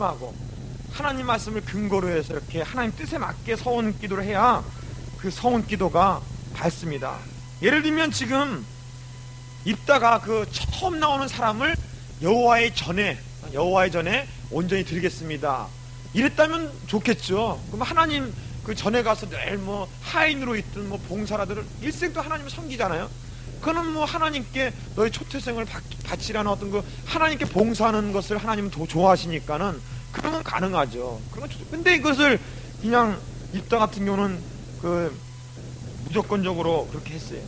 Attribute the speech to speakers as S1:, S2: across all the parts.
S1: 심하고 하나님 말씀을 근거로 해서 이렇게 하나님 뜻에 맞게 서원 기도를 해야 그 서원 기도가 밝습니다. 예를 들면 지금 입다가 그 처음 나오는 사람을 여호와의 전에 온전히 드리겠습니다, 이랬다면 좋겠죠. 그럼 하나님 그 전에 가서 늘 뭐 하인으로 있든 뭐 봉사라들 일생도 하나님을 섬기잖아요. 그거는 뭐 하나님께 너의 초태생을 바치라는 어떤 그 하나님께 봉사하는 것을 하나님은 더 좋아하시니까는 그러면 가능하죠. 그런 건 근데 이것을 그냥 입다 같은 경우는 그 무조건적으로 그렇게 했어요.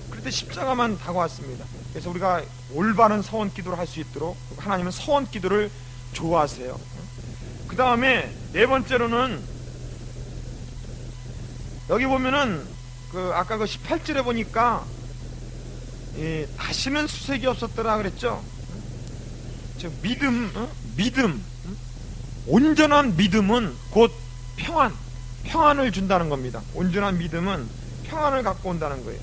S1: 그런데 십자가만 다가왔습니다. 그래서 우리가 올바른 서원 기도를 할 수 있도록 하나님은 서원 기도를 좋아하세요. 그 다음에 네 번째로는 여기 보면은 그 아까 그 18절에 보니까 다시는 수색이 없었더라 그랬죠. 즉 믿음, 온전한 믿음은 곧 평안을 준다는 겁니다. 온전한 믿음은 평안을 갖고 온다는 거예요.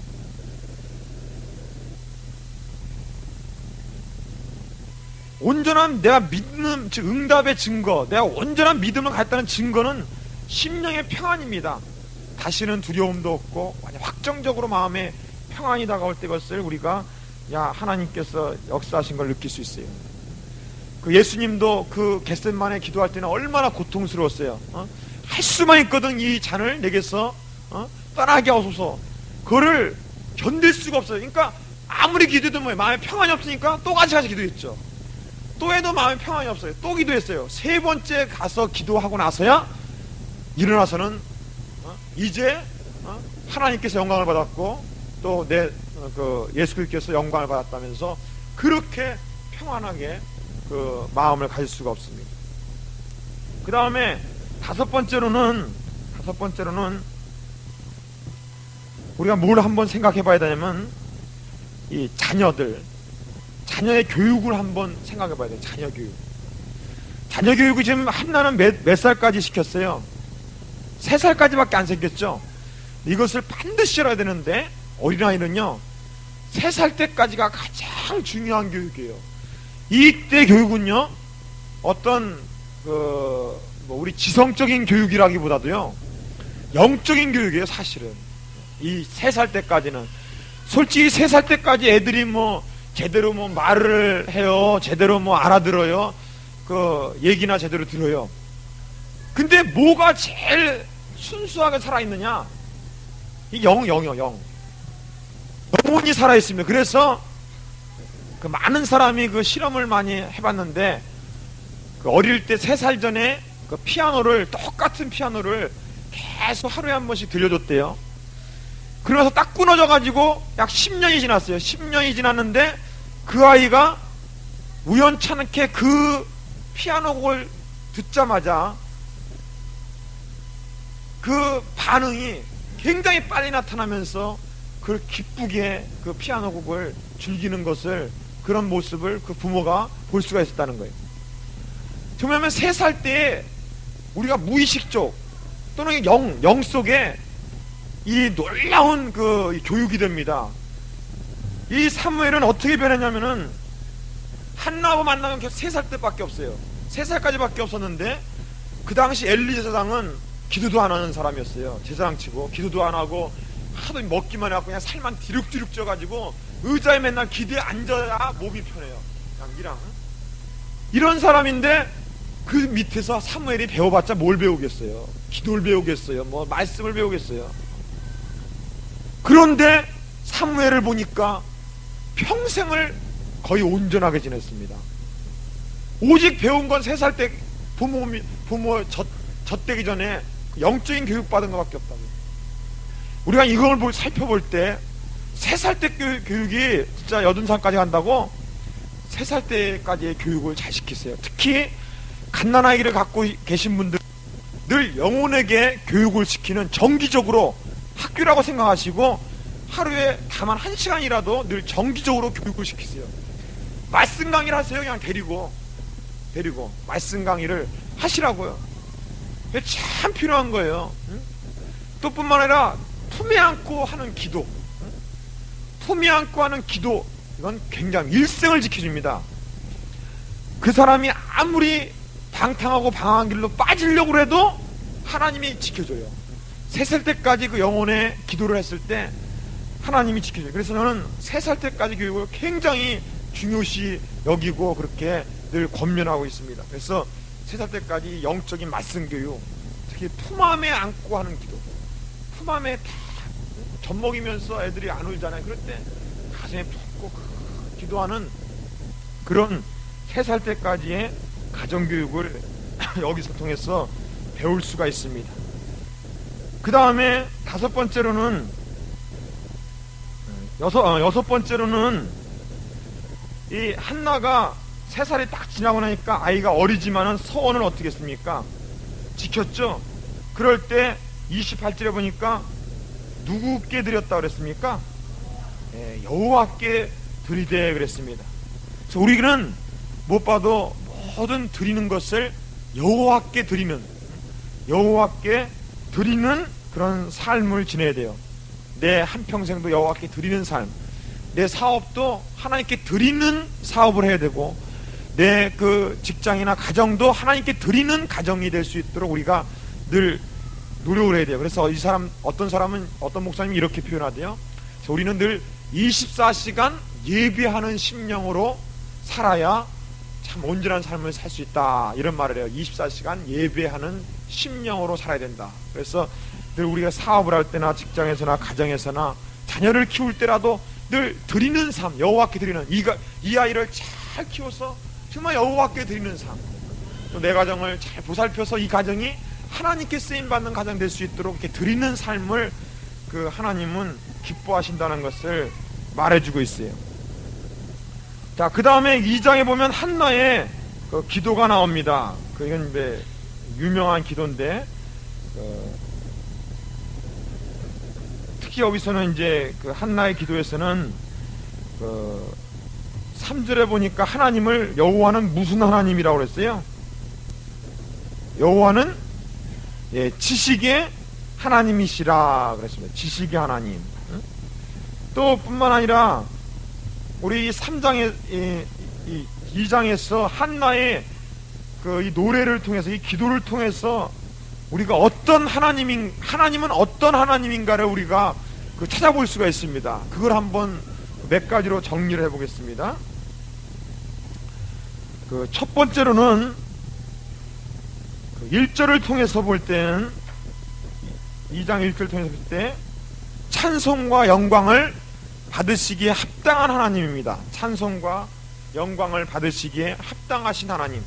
S1: 온전한 내가 믿는, 즉 응답의 증거, 내가 온전한 믿음을 갖다는 증거는 심령의 평안입니다. 다시는 두려움도 없고 완전 확정적으로 마음에 평안이 다가올 때 것을 우리가 하나님께서 역사하신 걸 느낄 수 있어요. 그 예수님도 그 겟세마네 기도할 때는 얼마나 고통스러웠어요. 할 수만 있거든 이 잔을 내게서 떠나게 하소서. 그거를 견딜 수가 없어요. 그러니까 아무리 기도해도 마음에 평안이 없으니까 또 같이 기도했죠. 또 해도 마음에 평안이 없어요. 또 기도했어요. 세 번째 가서 기도하고 나서야 일어나서는 이제 하나님께서 영광을 받았고 또 예수 그리스도께서 영광을 받았다면서 그렇게 평안하게 그 마음을 가질 수가 없습니다. 그 다음에 다섯 번째로는 우리가 뭘 한번 생각해 봐야 되냐면 이 자녀의 교육을 한번 생각해 봐야 돼요. 자녀 교육이 지금 한나는 몇 살까지 시켰어요? 3살까지밖에 안 생겼죠. 이것을 반드시 알아야 되는데 어린아이는요 3살 때까지가 가장 중요한 교육이에요. 이때 교육은요 어떤 우리 지성적인 교육이라기보다도요 영적인 교육이에요. 사실은 이 3살 때까지는 솔직히 3살 때까지 애들이 뭐 제대로 뭐 말을 해요, 제대로 뭐 알아들어요, 그 얘기나 제대로 들어요. 근데 뭐가 제일 순수하게 살아있느냐? 이 영혼이 살아있습니다. 그래서 그 많은 사람이 그 실험을 많이 해봤는데 그 어릴 때 3살 전에 그 똑같은 피아노를 계속 하루에 한 번씩 들려줬대요. 그러면서 딱 끊어져가지고 약 10년이 지났어요. 10년이 지났는데 그 아이가 우연찮게 그 피아노곡을 듣자마자 그 반응이 굉장히 빨리 나타나면서 그걸 기쁘게 그 피아노곡을 즐기는 것을, 그런 모습을 그 부모가 볼 수가 있었다는 거예요. 정말 3살 때 우리가 무의식적 또는 영 속에 이 놀라운 그 교육이 됩니다. 이 사무엘은 어떻게 변했냐면은 한나하고 만나면 계속 3살 때밖에 없어요. 3살까지밖에 없었는데 그 당시 엘리 제사장은 기도도 안 하는 사람이었어요. 제사장 치고 기도도 안 하고 하도 먹기만 해갖고 그냥 살만 디룩디룩 쪄가지고 의자에 맨날 기대에 앉아야 몸이 편해요. 그냥 이런 사람인데 그 밑에서 사무엘이 배워봤자 뭘 배우겠어요? 기도를 배우겠어요? 뭐 말씀을 배우겠어요? 그런데 사무엘을 보니까 평생을 거의 온전하게 지냈습니다. 오직 배운 건 3살 때 부모 젖되기 전에 영적인 교육받은 것밖에 없다고요. 우리가 이걸 살펴볼 때 3살 때 교육이 진짜 80살까지 간다고 3살 때까지의 교육을 잘 시키세요. 특히 갓난아이를 갖고 계신 분들 늘 영혼에게 교육을 시키는, 정기적으로 학교라고 생각하시고 하루에 다만 1시간이라도 늘 정기적으로 교육을 시키세요. 말씀 강의를 하세요. 그냥 데리고 말씀 강의를 하시라고요. 참 필요한 거예요. 또 뿐만 아니라 품에 안고 하는 기도, 이건 굉장히 일생을 지켜줍니다. 그 사람이 아무리 방탕하고 방황한 길로 빠지려고 해도 하나님이 지켜줘요. 세 살 때까지 그 영혼의 기도를 했을 때 하나님이 지켜줘요. 그래서 저는 3살 때까지 교육을 굉장히 중요시 여기고 그렇게 늘 권면하고 있습니다. 그래서 3살 때까지 영적인 말씀 교육, 특히 품안에 안고 하는 기도, 품안에 다 젖먹이면서 애들이 안 울잖아요. 그럴 때 가슴에 품고 기도하는 그런 3살 때까지의 가정교육을 여기서 통해서 배울 수가 있습니다. 그 다음에 여섯 번째로는 이 한나가 3살이 딱 지나고 나니까 아이가 어리지만은 서원을 어떻게 했습니까? 지켰죠? 그럴 때 28절에 보니까 누구께 드렸다 그랬습니까? 여호와께 드리되 그랬습니다. 그래서 우리는 무엇봐도 모든 드리는 것을 여호와께 드리는 그런 삶을 지내야 돼요. 내 한평생도 여호와께 드리는 삶, 내 사업도 하나님께 드리는 사업을 해야 되고, 내 그 직장이나 가정도 하나님께 드리는 가정이 될 수 있도록 우리가 늘 노력을 해야 돼요. 그래서 어떤 목사님이 이렇게 표현하대요. 우리는 늘 24시간 예배하는 심령으로 살아야 참 온전한 삶을 살 수 있다, 이런 말을 해요. 24시간 예배하는 심령으로 살아야 된다. 그래서 늘 우리가 사업을 할 때나 직장에서나 가정에서나 자녀를 키울 때라도 늘 드리는 삶, 여호와께 드리는, 이 아이를 잘 키워서 정말 여호와께 드리는 삶, 또 내 가정을 잘 보살펴서 이 가정이 하나님께 쓰임받는 가정 될 수 있도록 이렇게 드리는 삶을 그 하나님은 기뻐하신다는 것을 말해주고 있어요. 자, 그 다음에 2장에 보면 한나의 그 기도가 나옵니다. 이건 이제 유명한 기도인데, 특히 여기서는 이제 그 한나의 기도에서는 3절에 보니까 하나님을, 여호와는 무슨 하나님이라고 그랬어요? 여호와는 지식의 하나님이시라 그랬습니다. 지식의 하나님. 또 뿐만 아니라 우리 3장에 2장에서 한나의 이 노래를 통해서, 이 기도를 통해서 우리가 하나님은 어떤 하나님인가를 우리가 찾아볼 수가 있습니다. 그걸 한번 몇 가지로 정리를 해보겠습니다. 첫 번째로는 1절을 통해서 볼 때는, 2장 1절을 통해서 볼 때 찬송과 영광을 받으시기에 합당한 하나님입니다. 찬송과 영광을 받으시기에 합당하신 하나님.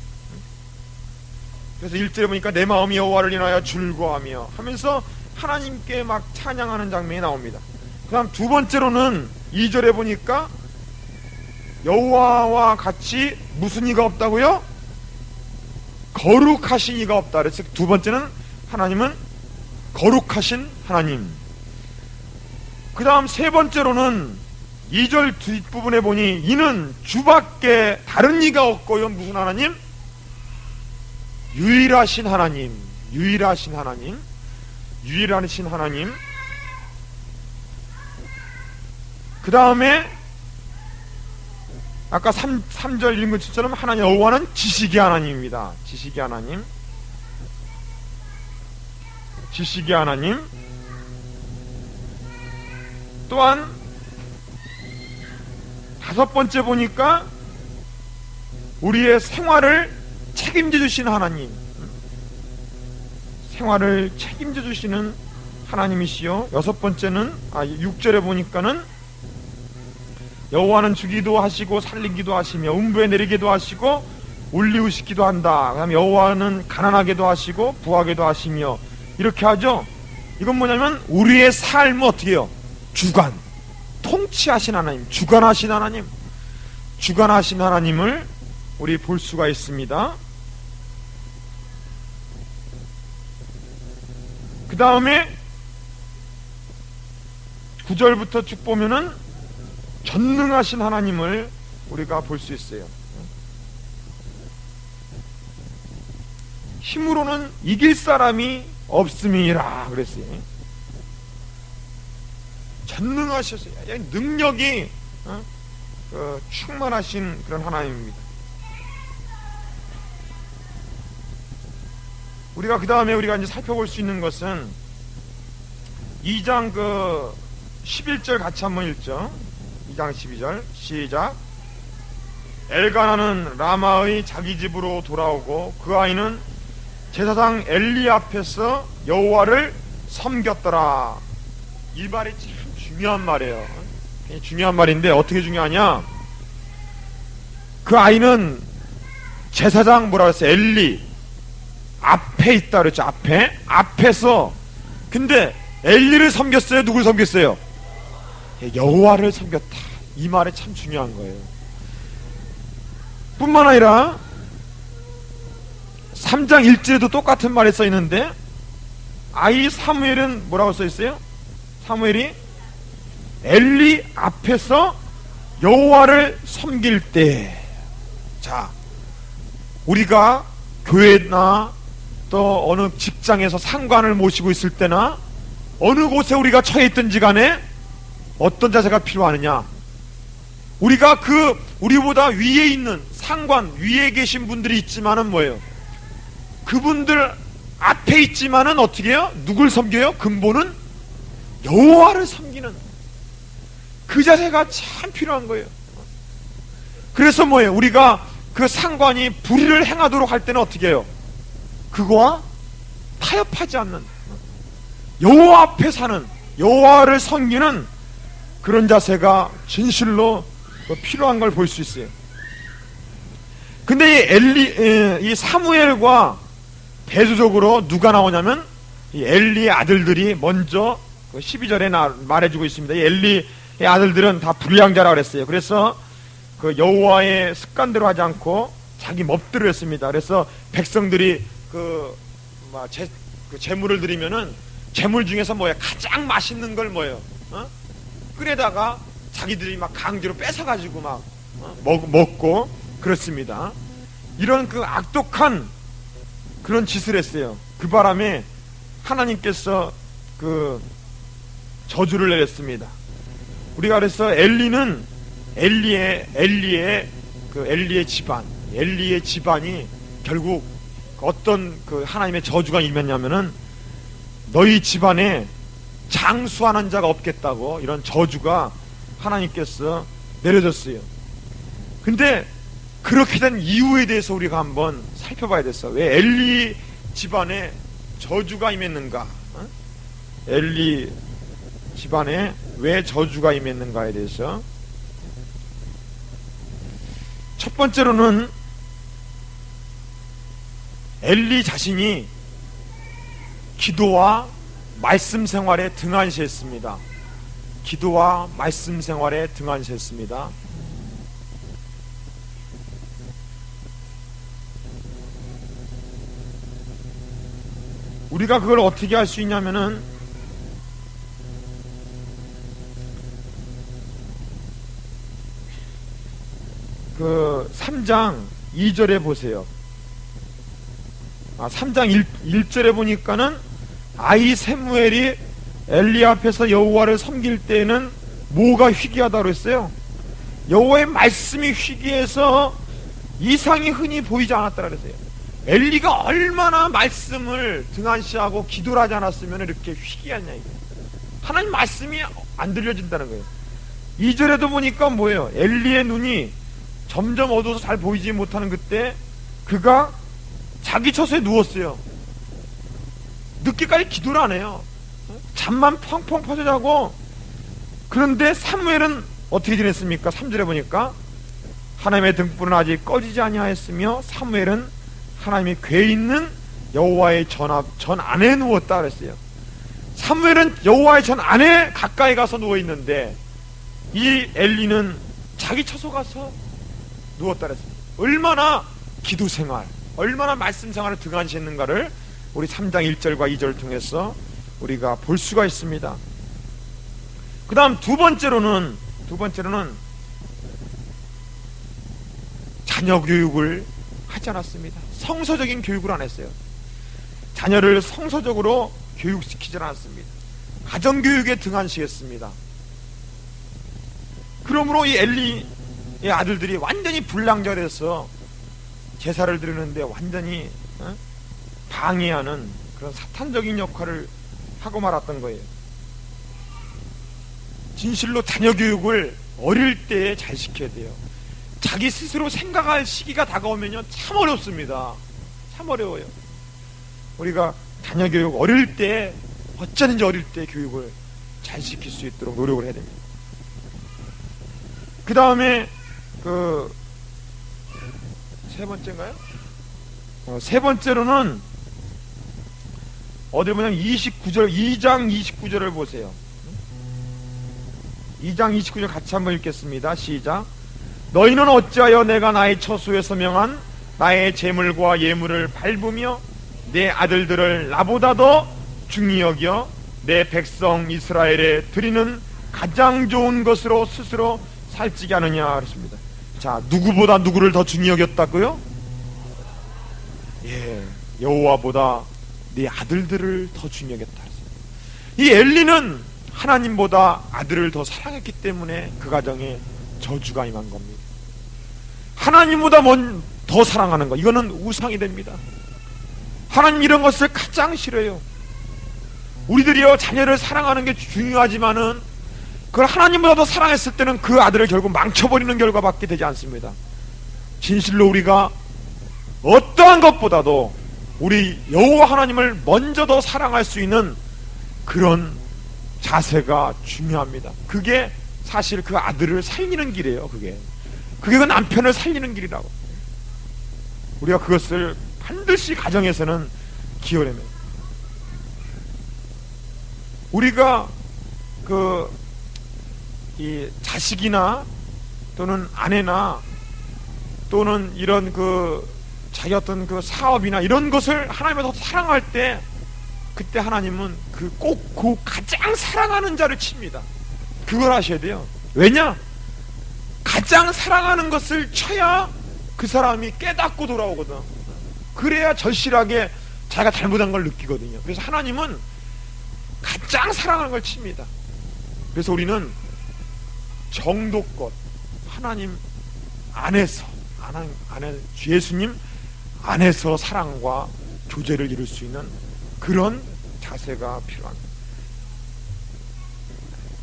S1: 그래서 1절에 보니까 내 마음이 여호와를 인하여 즐거워하며 하면서 하나님께 막 찬양하는 장면이 나옵니다. 그 다음 두 번째로는 2절에 보니까 여호와와 같이 무슨 이가 없다고요? 거룩하신 이가 없다. 그래서 두 번째는 하나님은 거룩하신 하나님. 그 다음 세 번째로는 2절 뒷부분에 보니 이는 주밖에 다른 이가 없고요. 무슨 하나님? 유일하신 하나님. 유일하신 하나님. 그 다음에 아까 3절 읽은 것처럼 하나님, 여호와는 지식의 하나님입니다. 지식의 하나님. 또한 다섯 번째 보니까 우리의 생활을 책임져 주시는 하나님, 생활을 책임져 주시는 하나님이시요. 여섯 번째는 6절에 보니까는 여호와는 주기도 하시고 살리기도 하시며 음부에 내리기도 하시고 올리우시기도 한다. 그 다음에 여호와는 가난하게도 하시고 부하게도 하시며, 이렇게 하죠. 이건 뭐냐면 우리의 삶을 어떻게 해요? 주관, 통치하신 하나님, 주관하신 하나님을 우리 볼 수가 있습니다. 그 다음에 9절부터 쭉 보면은 전능하신 하나님을 우리가 볼 수 있어요. 힘으로는 이길 사람이 없음이라 그랬어요. 전능하셔서 능력이 충만하신 그런 하나님입니다. 우리가 그 다음에 우리가 이제 살펴볼 수 있는 것은 2장 11절 같이 한번 읽죠. 2장 12절 시작. 엘가나는 라마의 자기 집으로 돌아오고 그 아이는 제사장 엘리 앞에서 여호와를 섬겼더라. 이 말이 참 중요한 말이에요. 중요한 말인데 어떻게 중요하냐? 그 아이는 제사장 뭐라 그랬어요? 엘리 앞에 있다 그랬죠. 앞에서. 근데 엘리를 섬겼어요? 누굴 섬겼어요? 여호와를 섬겼다. 이 말이 참 중요한 거예요. 뿐만 아니라 3장 1절에도 똑같은 말이 써 있는데 아이 사무엘은 뭐라고 써 있어요? 사무엘이 엘리 앞에서 여호와를 섬길 때. 자, 우리가 교회나 또 어느 직장에서 상관을 모시고 있을 때나 어느 곳에 우리가 처해 있든지 간에 어떤 자세가 필요하느냐? 우리가 우리보다 위에 있는 상관, 위에 계신 분들이 있지만은 뭐예요? 그분들 앞에 있지만은 어떻게 해요? 누굴 섬겨요? 근본은 여호와를 섬기는 그 자세가 참 필요한 거예요. 그래서 뭐예요? 우리가 그 상관이 불의를 행하도록 할 때는 어떻게 해요? 그거와 타협하지 않는 여호와 앞에 사는 여호와를 섬기는 그런 자세가 진실로 필요한 걸 볼 수 있어요. 근데 이 사무엘과 대조적으로 누가 나오냐면 이 엘리의 아들들이 먼저 12절에 말해주고 있습니다. 이 엘리의 아들들은 다 불량자라 그랬어요. 그래서 그 여호와의 습관대로 하지 않고 자기 멋대로 했습니다. 그래서 백성들이 제물을 드리면은 제물 중에서 뭐예요? 가장 맛있는 걸 뭐예요? 끓여다가 자기들이 막 강제로 뺏어가지고 막 먹고 그렇습니다. 이런 그 악독한 그런 짓을 했어요. 그 바람에 하나님께서 그 저주를 내렸습니다. 우리가 그래서 엘리의 집안이 결국 어떤 그 하나님의 저주가 임했냐면은 너희 집안에 장수하는 자가 없겠다고 이런 저주가 하나님께서 내려졌어요. 근데 그렇게 된 이유에 대해서 우리가 한번 살펴봐야 됐어. 왜 엘리 집안에 저주가 임했는가? 엘리 집안에 왜 저주가 임했는가에 대해서 첫 번째로는 엘리 자신이 기도와 말씀 생활에 등한시했습니다. 기도와 말씀 생활에 등한시했습니다. 우리가 그걸 어떻게 할 수 있냐면은 그 3장 2절에 보세요. 3장 1절에 보니까는 아이 세무엘이 엘리 앞에서 여호와를 섬길 때에는 뭐가 희귀하다고 했어요? 여호와의 말씀이 희귀해서 이상이 흔히 보이지 않았다고 그랬어요. 엘리가 얼마나 말씀을 등한시하고 기도를 하지 않았으면 이렇게 희귀하냐 이게. 하나님 말씀이 안 들려진다는 거예요. 2절에도 보니까 뭐예요? 엘리의 눈이 점점 어두워서 잘 보이지 못하는 그때 그가 자기 처소에 누웠어요. 늦게까지 기도를 안 해요. 잠만 펑펑 퍼져 자고. 그런데 사무엘은 어떻게 지냈습니까? 3절에 보니까 하나님의 등불은 아직 꺼지지 아니하였으며 사무엘은 하나님이 궤 있는 여호와의 전 안에 누웠다 그랬어요. 사무엘은 여호와의 전 안에 가까이 가서 누워 있는데 이 엘리는 자기 처소 가서 누웠다 그랬어요. 얼마나 기도 생활, 얼마나 말씀 생활을 등한시했는가를 우리 3장 1절과 2절을 통해서 우리가 볼 수가 있습니다. 그 다음 두 번째로는 자녀 교육을 하지 않았습니다. 성서적인 교육을 안 했어요. 자녀를 성서적으로 교육시키지 않았습니다. 가정교육에 등한시했습니다. 그러므로 이 엘리의 아들들이 완전히 불량자가 돼서 제사를 드리는데 완전히 방해하는 그런 사탄적인 역할을 하고 말았던 거예요. 진실로 자녀 교육을 어릴 때에 잘 시켜야 돼요. 자기 스스로 생각할 시기가 다가오면요 참 어렵습니다. 참 어려워요. 우리가 자녀 교육 어릴 때, 어쩌든지 어릴 때 교육을 잘 시킬 수 있도록 노력을 해야 됩니다. 그 다음에 세 번째인가요? 세 번째로는 어디 보면 29절, 2장 29절을 보세요. 2장 29절 같이 한번 읽겠습니다. 시작. 너희는 어찌하여 내가 나의 처소에서 명한 나의 재물과 예물을 밟으며 내 아들들을 나보다 더 중히 여겨 내 백성 이스라엘에 드리는 가장 좋은 것으로 스스로 살찌게 하느냐 그랬습니다. 자, 누구보다 누구를 더 중히 여겼다고요? 예, 여호와보다 네 아들들을 더 중히 여겼다. 이 엘리는 하나님보다 아들을 더 사랑했기 때문에 그 가정에 저주가 임한 겁니다. 하나님보다 더 사랑하는 것, 이거는 우상이 됩니다. 하나님 이런 것을 가장 싫어요. 우리들이요 자녀를 사랑하는 게 중요하지만은 그걸 하나님보다 더 사랑했을 때는 그 아들을 결국 망쳐버리는 결과밖에 되지 않습니다. 진실로 우리가 어떠한 것보다도 우리 여호와 하나님을 먼저 더 사랑할 수 있는 그런 자세가 중요합니다. 그게 사실 그 아들을 살리는 길이에요. 그게 그 남편을 살리는 길이라고. 우리가 그것을 반드시 가정에서는 기억해내면, 우리가 이 자식이나 또는 아내나 또는 이런 자기 어떤 사업이나 이런 것을 하나님을 더 사랑할 때, 그때 하나님은 꼭 그 가장 사랑하는 자를 칩니다. 그걸 아셔야 돼요. 왜냐? 가장 사랑하는 것을 쳐야 그 사람이 깨닫고 돌아오거든. 그래야 절실하게 자기가 잘못한 걸 느끼거든요. 그래서 하나님은 가장 사랑하는 걸 칩니다. 그래서 우리는 정도껏 하나님 안에서, 예수님 안에서 사랑과 교제를 이룰 수 있는 그런 자세가 필요합니다.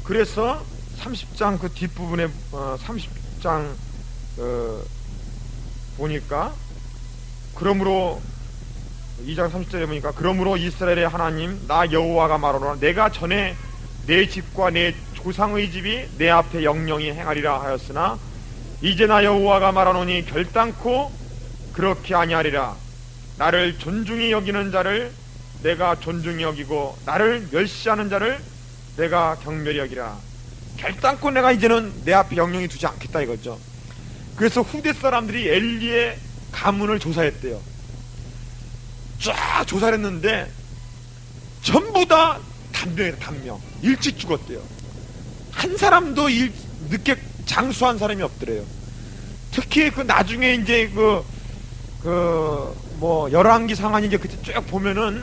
S1: 그래서 30장 그 뒷부분에 30장 보니까, 그러므로 2장 30절에 보니까, 그러므로 이스라엘의 하나님 나 여호와가 말하노라 내가 전에 내 집과 내 조상의 집이 내 앞에 영영히 행하리라 하였으나 이제 나 여호와가 말하노니 결단코 그렇게 아니하리라. 나를 존중히 여기는 자를 내가 존중히 여기고 나를 멸시하는 자를 내가 경멸히 여기라. 결단코 내가 이제는 내 앞에 영영히 두지 않겠다 이거죠. 그래서 후대 사람들이 엘리의 가문을 조사했대요. 쫙 조사를 했는데 전부 다 단명. 일찍 죽었대요. 한 사람도 늦게 장수한 사람이 없더래요. 특히 나중에 이제 열왕기 상하니 이제 그때 쭉 보면은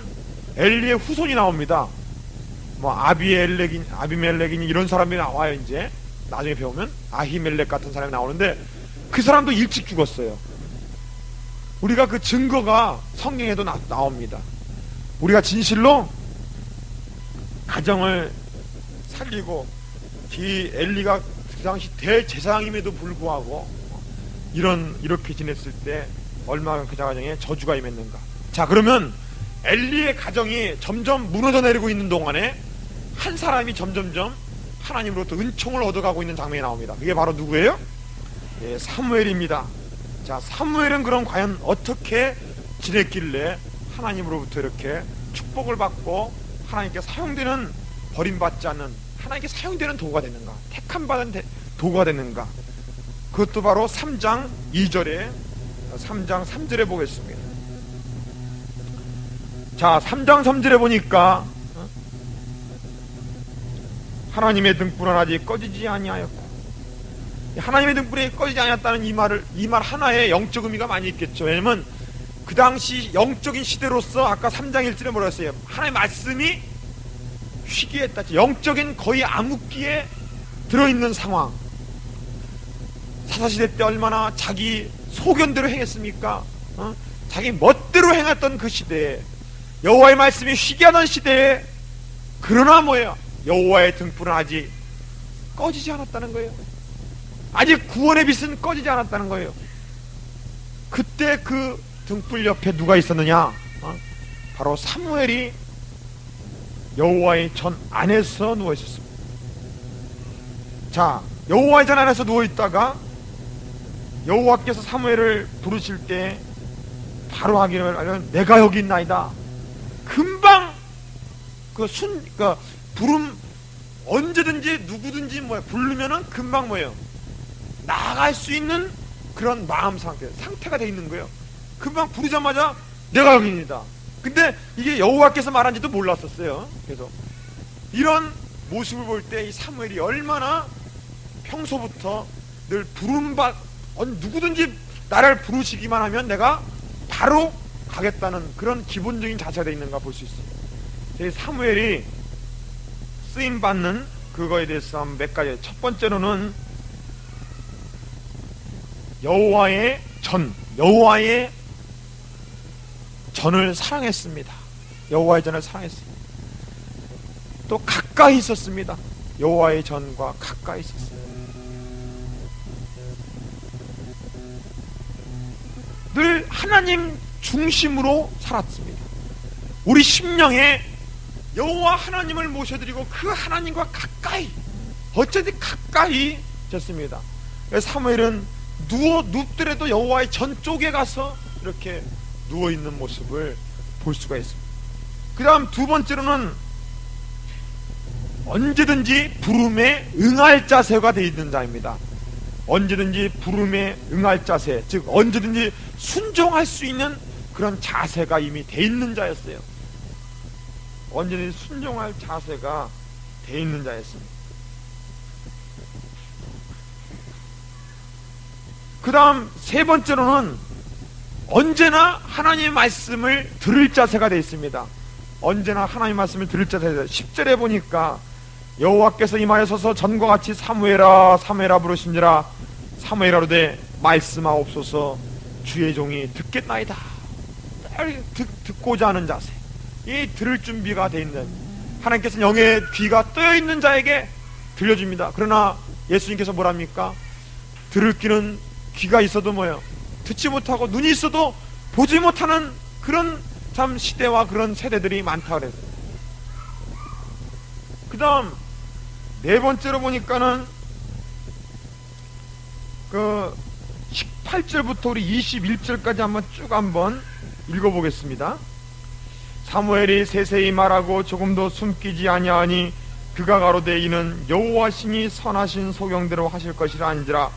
S1: 엘리의 후손이 나옵니다. 아비멜렉이니 이런 사람이 나와요. 이제 나중에 배우면 아히멜렉 같은 사람이 나오는데 그 사람도 일찍 죽었어요. 우리가 그 증거가 성경에도 나옵니다. 우리가 진실로 가정을 살리고, 이 엘리가 그 당시 대제사장임에도 불구하고 이렇게 지냈을 때 얼마나 그 가정에 저주가 임했는가. 자, 그러면 엘리의 가정이 점점 무너져 내리고 있는 동안에 한 사람이 점점점 하나님으로부터 은총을 얻어가고 있는 장면이 나옵니다. 그게 바로 누구예요? 예, 사무엘입니다. 자, 사무엘은 그럼 과연 어떻게 지냈길래 하나님으로부터 이렇게 축복을 받고 하나님께 사용되는, 버림받지 않는 하나님께 사용되는 도구가 됐는가, 택함받은 도구가 됐는가? 그것도 바로 3장 3절에 보겠습니다. 자, 3장 3절에 보니까 하나님의 등불은 아직 꺼지지 아니하였고, 하나님의 등불이 꺼지지 않았다는 이 말 하나에 영적 의미가 많이 있겠죠. 왜냐면 그 당시 영적인 시대로서 아까 3장 1절에 뭐라 했어요? 하나님의 말씀이 희귀했다. 영적인 거의 암흑기에 들어있는 상황. 사사시대 때 얼마나 자기 소견대로 행했습니까? 자기 멋대로 행했던 그 시대에 여호와의 말씀이 희귀하던 시대에, 그러나 뭐예요? 여호와의 등불은 아직 꺼지지 않았다는 거예요. 아직 구원의 빛은 꺼지지 않았다는 거예요. 그때 그 등불 옆에 누가 있었느냐? 바로 사무엘이 여호와의 전 안에서 누워 있었습니다. 자, 여호와의 전 안에서 누워 있다가 여호와께서 사무엘을 부르실 때 바로 하기를 하면 내가 여기 있나이다. 금방 부름 언제든지 누구든지 부르면은 금방 나아갈 수 있는 그런 마음 상태가 돼 있는 거예요. 금방 부르자마자 내가 여기입니다. 근데 이게 여호와께서 말한지도 몰랐었어요. 그래서 이런 모습을 볼 때 이 사무엘이 얼마나 평소부터 늘 누구든지 나를 부르시기만 하면 내가 바로 가겠다는 그런 기본적인 자세가 되어 있는가 볼 수 있어요. 사무엘이 쓰임받는 그거에 대해서 몇 가지. 첫 번째로는 여호와의 전을 사랑했습니다. 여호와의 전을 사랑했습니다. 또 가까이 있었습니다. 여호와의 전과 가까이 있었습니다. 늘 하나님 중심으로 살았습니다. 우리 심령에 여호와 하나님을 모셔드리고 그 하나님과 가까이, 어쨌든 가까이 졌습니다. 사무엘은 눕더라도 여호와의 전 쪽에 가서 이렇게 누워있는 모습을 볼 수가 있습니다. 그 다음 두 번째로는 언제든지 부름에 응할 자세가 되어 있는 자입니다. 언제든지 부름에 응할 자세, 즉 언제든지 순종할 수 있는 그런 자세가 이미 돼 있는 자였어요. 언제든지 순종할 자세가 돼 있는 자였습니다. 그 다음 세 번째로는 언제나 하나님의 말씀을 들을 자세가 되어 있습니다. 언제나 하나님의 말씀을 들을 자세가 10절에 보니까 여호와께서 이 말에 서서 전과 같이 사무엘아 사무엘아 부르신지라 사무엘아로되 말씀하옵소서 주의 종이 듣겠나이다. 듣고자 하는 자세, 이 들을 준비가 되어 있는, 하나님께서는 영의 귀가 떠여 있는 자에게 들려줍니다. 그러나 예수님께서 뭐랍니까? 들을 귀가 있어도 듣지 못하고 눈이 있어도 보지 못하는 그런 참 시대와 그런 세대들이 많다 그랬어요. 그 다음 네 번째로 보니까는 그 18절부터 우리 21절까지 한번 읽어보겠습니다. 사무엘이 세세히 말하고 조금도 숨기지 아니하니 그가 가로되 이는 여호와 신이 선하신 소경대로 하실 것이라 한지라.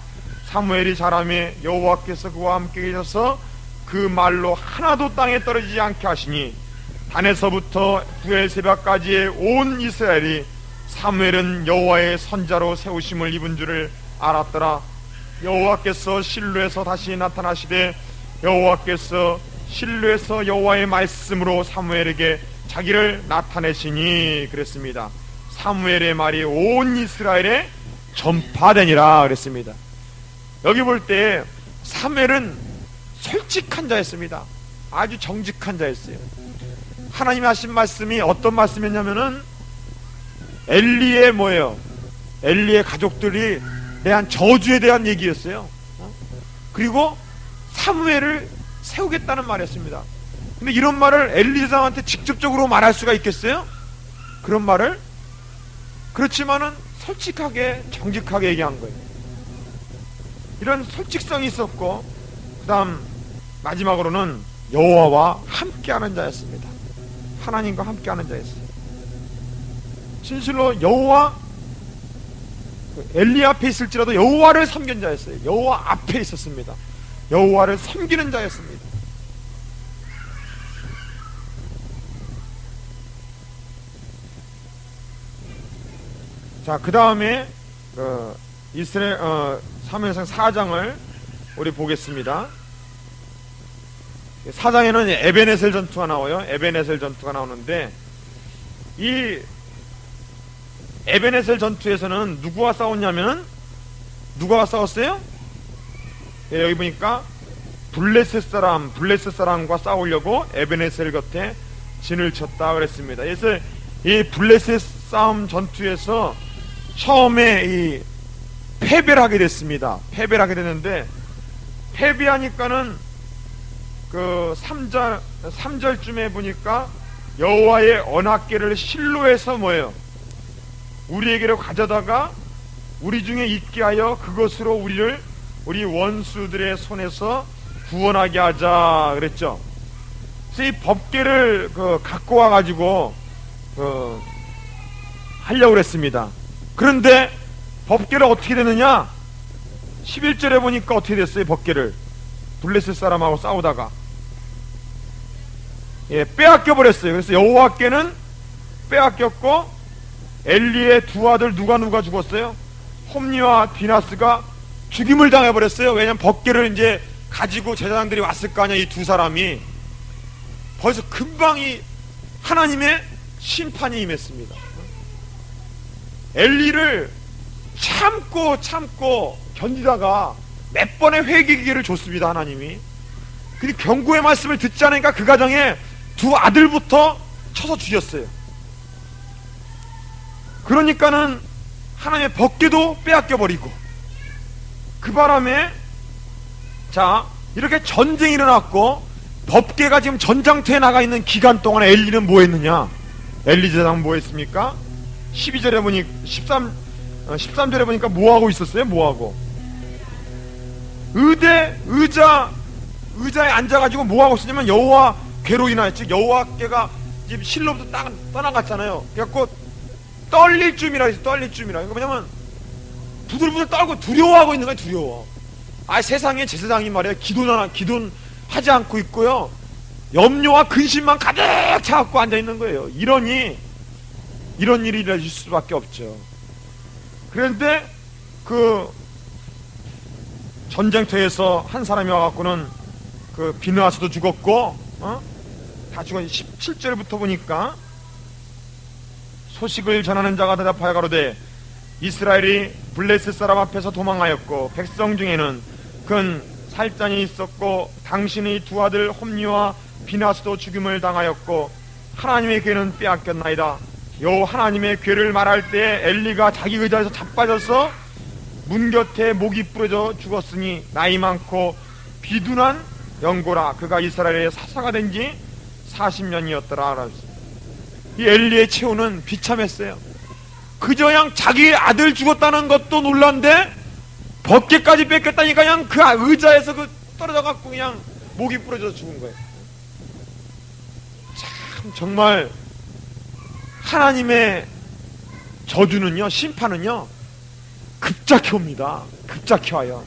S1: 사무엘이 자라매 여호와께서 그와 함께 계셔서 그 말로 하나도 땅에 떨어지지 않게 하시니 단에서부터 부엘세바까지의 온 이스라엘이 사무엘은 여호와의 선자로 세우심을 입은 줄을 알았더라. 여호와께서 실로에서 다시 나타나시되 여호와께서 실로에서 여호와의 말씀으로 사무엘에게 자기를 나타내시니 그랬습니다. 사무엘의 말이 온 이스라엘에 전파되니라 그랬습니다. 여기 볼 때 사무엘은 솔직한 자였습니다. 아주 정직한 자였어요. 하나님이 하신 말씀이 어떤 말씀이었냐면은 엘리의 엘리의 가족들이 대한 저주에 대한 얘기였어요. 그리고 사무엘을 세우겠다는 말이었습니다. 근데 이런 말을 엘리사한테 직접적으로 말할 수가 있겠어요? 그런 말을? 그렇지만은 솔직하게 정직하게 얘기한 거예요. 이런 솔직성이 있었고, 그 다음 마지막으로는 여호와와 함께하는 자였습니다. 하나님과 함께하는 자였어요. 진실로 여호와, 엘리 앞에 있을지라도 여호와를 섬긴 자였어요. 여호와 앞에 있었습니다. 여호와를 섬기는 자였습니다. 자, 그 다음에 이스라엘 사무엘상 4장을 우리 보겠습니다. 4장에는 에베네셀 전투가 나와요. 에베네셀 전투가 나오는데, 이 에베네셀 전투에서는 누구와 싸웠냐면은, 누가 싸웠어요? 예, 여기 보니까 블레셋 사람과 싸우려고 에베네셀 곁에 진을 쳤다 그랬습니다. 그래서 이 블레셋 싸움 전투에서 처음에 이 패배를 하게 됐습니다. 패배를 하게 됐는데, 패배하니까는 그 3절쯤에 보니까 여호와의 언약궤를 실로에서 뭐예요? 우리에게로 가져다가 우리 중에 있게 하여 그것으로 우리 원수들의 손에서 구원하게 하자 그랬죠. 그래서 이 법궤를 갖고 와가지고 하려고 그랬습니다. 그런데 법궤를 어떻게 되느냐? 11절에 보니까 어떻게 됐어요? 법궤를 블레셋 사람하고 싸우다가 빼앗겨 버렸어요. 그래서 여호와께는 빼앗겼고, 엘리의 두 아들 누가 죽었어요? 홈니와 비나스가 죽임을 당해버렸어요. 왜냐면 법궤를 이제 가지고 제사장들이 왔을 거 아니야. 이 두 사람이 벌써 금방 이 하나님의 심판이 임했습니다. 엘리를 참고 견디다가 몇 번의 회개 기회를 줬습니다. 하나님이. 근데 경고의 말씀을 듣지 않으니까 그 가정에 두 아들부터 쳐서 죽였어요. 그러니까는 하나님의 법궤도 빼앗겨버리고, 그 바람에 자 이렇게 전쟁이 일어났고, 법궤가 지금 전장터에 나가 있는 기간 동안에 엘리는 뭐 했느냐? 엘리 제사장 뭐 했습니까? 12절에 보니 13절에 보니까 뭐 하고 있었어요? 뭐 하고? 의자에 앉아가지고 뭐 하고 있었냐면 여호와 궤로 인하여, 즉 여호와께가 지금 실로부터 딱 떠나갔잖아요. 그래갖고 떨릴 쯤이라 해서 떨릴 쯤이라. 그러니까 뭐냐면 부들부들 떨고 두려워하고 있는 거예요. 두려워. 세상에 제사장이 말이야 기도하지 않고 있고요, 염려와 근심만 가득 차갖고 앉아 있는 거예요. 이런 일이 일어날 수밖에 없죠. 그런데 그 전쟁터에서 한 사람이 와갖고는 그 비느하스도 죽었고, 다 죽었. 17절부터 보니까 소식을 전하는 자가 대답하여 가로되 이스라엘이 블레셋 사람 앞에서 도망하였고, 백성 중에는 큰 살짠이 있었고, 당신의 두 아들 홈니와 비나스도 죽임을 당하였고, 하나님의 궤는 빼앗겼나이다. 요 하나님의 궤를 말할 때 엘리가 자기 의자에서 자빠져서 문 곁에 목이 부러져 죽었으니 나이 많고 비둔한 영고라. 그가 이스라엘의 사사가 된 지 40년이었더라. 이 엘리의 최후는 비참했어요. 그저 그냥 자기 아들 죽었다는 것도 놀란데 법궤까지 뺏겼다니까 그냥 그 의자에서 떨어져갖고 그냥 목이 부러져서 죽은 거예요. 참 정말 하나님의 저주는요, 심판은요 급작히 옵니다. 급작히 와요.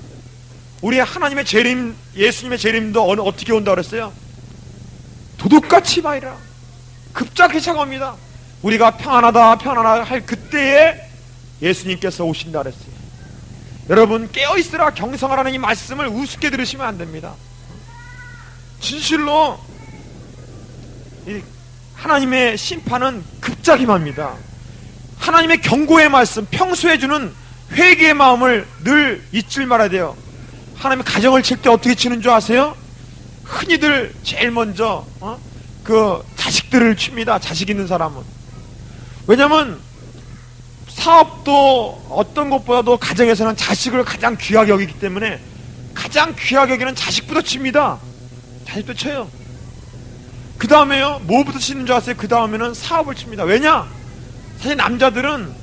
S1: 우리 하나님의 재림, 예수님의 재림도 어떻게 온다 그랬어요? 도둑같이 말이라 급작히 차가옵니다. 우리가 평안하다 할 그때에 예수님께서 오신다 그랬어요. 여러분 깨어있으라 경성하라는 이 말씀을 우습게 들으시면 안 됩니다. 진실로 이 하나님의 심판은 급작이 맙니다. 하나님의 경고의 말씀, 평소에 주는 회개의 마음을 늘 잊지 말아야 돼요. 하나님의 가정을 칠 때 어떻게 치는 줄 아세요? 흔히들 제일 먼저 그 자식들을 칩니다. 자식 있는 사람은. 왜냐면 사업도 어떤 것보다도 가정에서는 자식을 가장 귀하게 여기기 때문에 가장 귀하게 여기는 자식부터 칩니다. 자식부터 쳐요. 그 다음에요, 뭐부터 치는 줄 아세요? 그 다음에는 사업을 칩니다. 왜냐? 사실 남자들은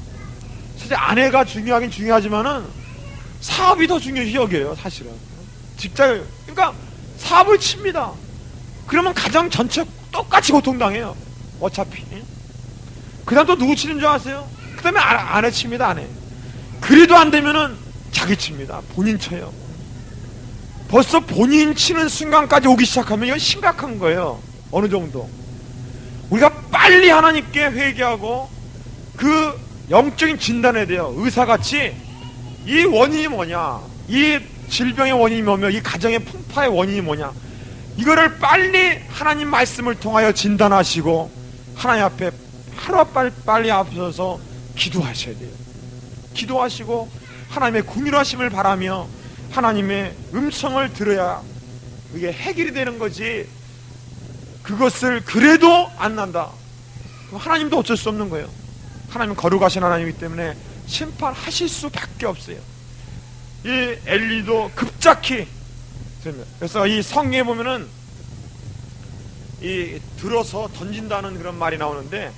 S1: 사실 아내가 중요하긴 중요하지만은 사업이 더 중요시 여겨요. 사실은 직장, 그러니까 사업을 칩니다. 그러면 가정 전체 똑같이 고통당해요. 어차피. 그 다음 또 누구 치는 줄 아세요? 그 다음에 아내 칩니다. 아내. 그래도 안 되면은 자기 칩니다. 본인 쳐요. 벌써 본인 치는 순간까지 오기 시작하면 이건 심각한 거예요. 어느 정도 우리가 빨리 하나님께 회개하고 그 영적인 진단에 대해 의사같이 이 원인이 뭐냐, 이 질병의 원인이 뭐며, 이 가정의 풍파의 원인이 뭐냐, 이거를 빨리 하나님 말씀을 통하여 진단하시고 하나님 앞에 하루빨리 앞서서 기도하셔야 돼요. 기도하시고 하나님의 긍휼하심을 바라며 하나님의 음성을 들어야 그게 해결이 되는 거지. 그것을 그래도 안 난다. 그럼 하나님도 어쩔 수 없는 거예요. 하나님은 거룩하신 하나님이기 때문에 심판하실 수밖에 없어요. 이 엘리도 급작히, 그래서 이 성경에 보면은 이 들어서 던진다는 그런 말이 나오는데,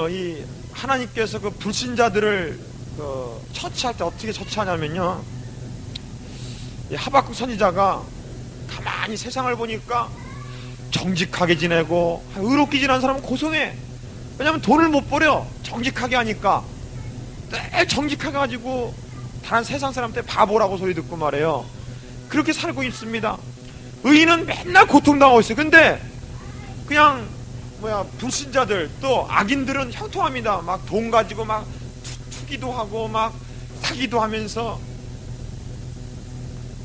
S1: 이 하나님께서 그 불신자들을 처치할 때 어떻게 처치하냐면요, 이 하박국 선지자가 가만히 세상을 보니까 정직하게 지내고 의롭게 지내는 사람은 고성해. 왜냐면 돈을 못 벌여. 정직하게 하니까 늘 정직하게 가지고 다른 세상 사람한테 바보라고 소리 듣고 말해요. 그렇게 살고 있습니다. 의인은 맨날 고통당하고 있어요. 근데 그냥 불신자들 또 악인들은 형통합니다. 막 돈 가지고 막 투기도 하고 막 사기도 하면서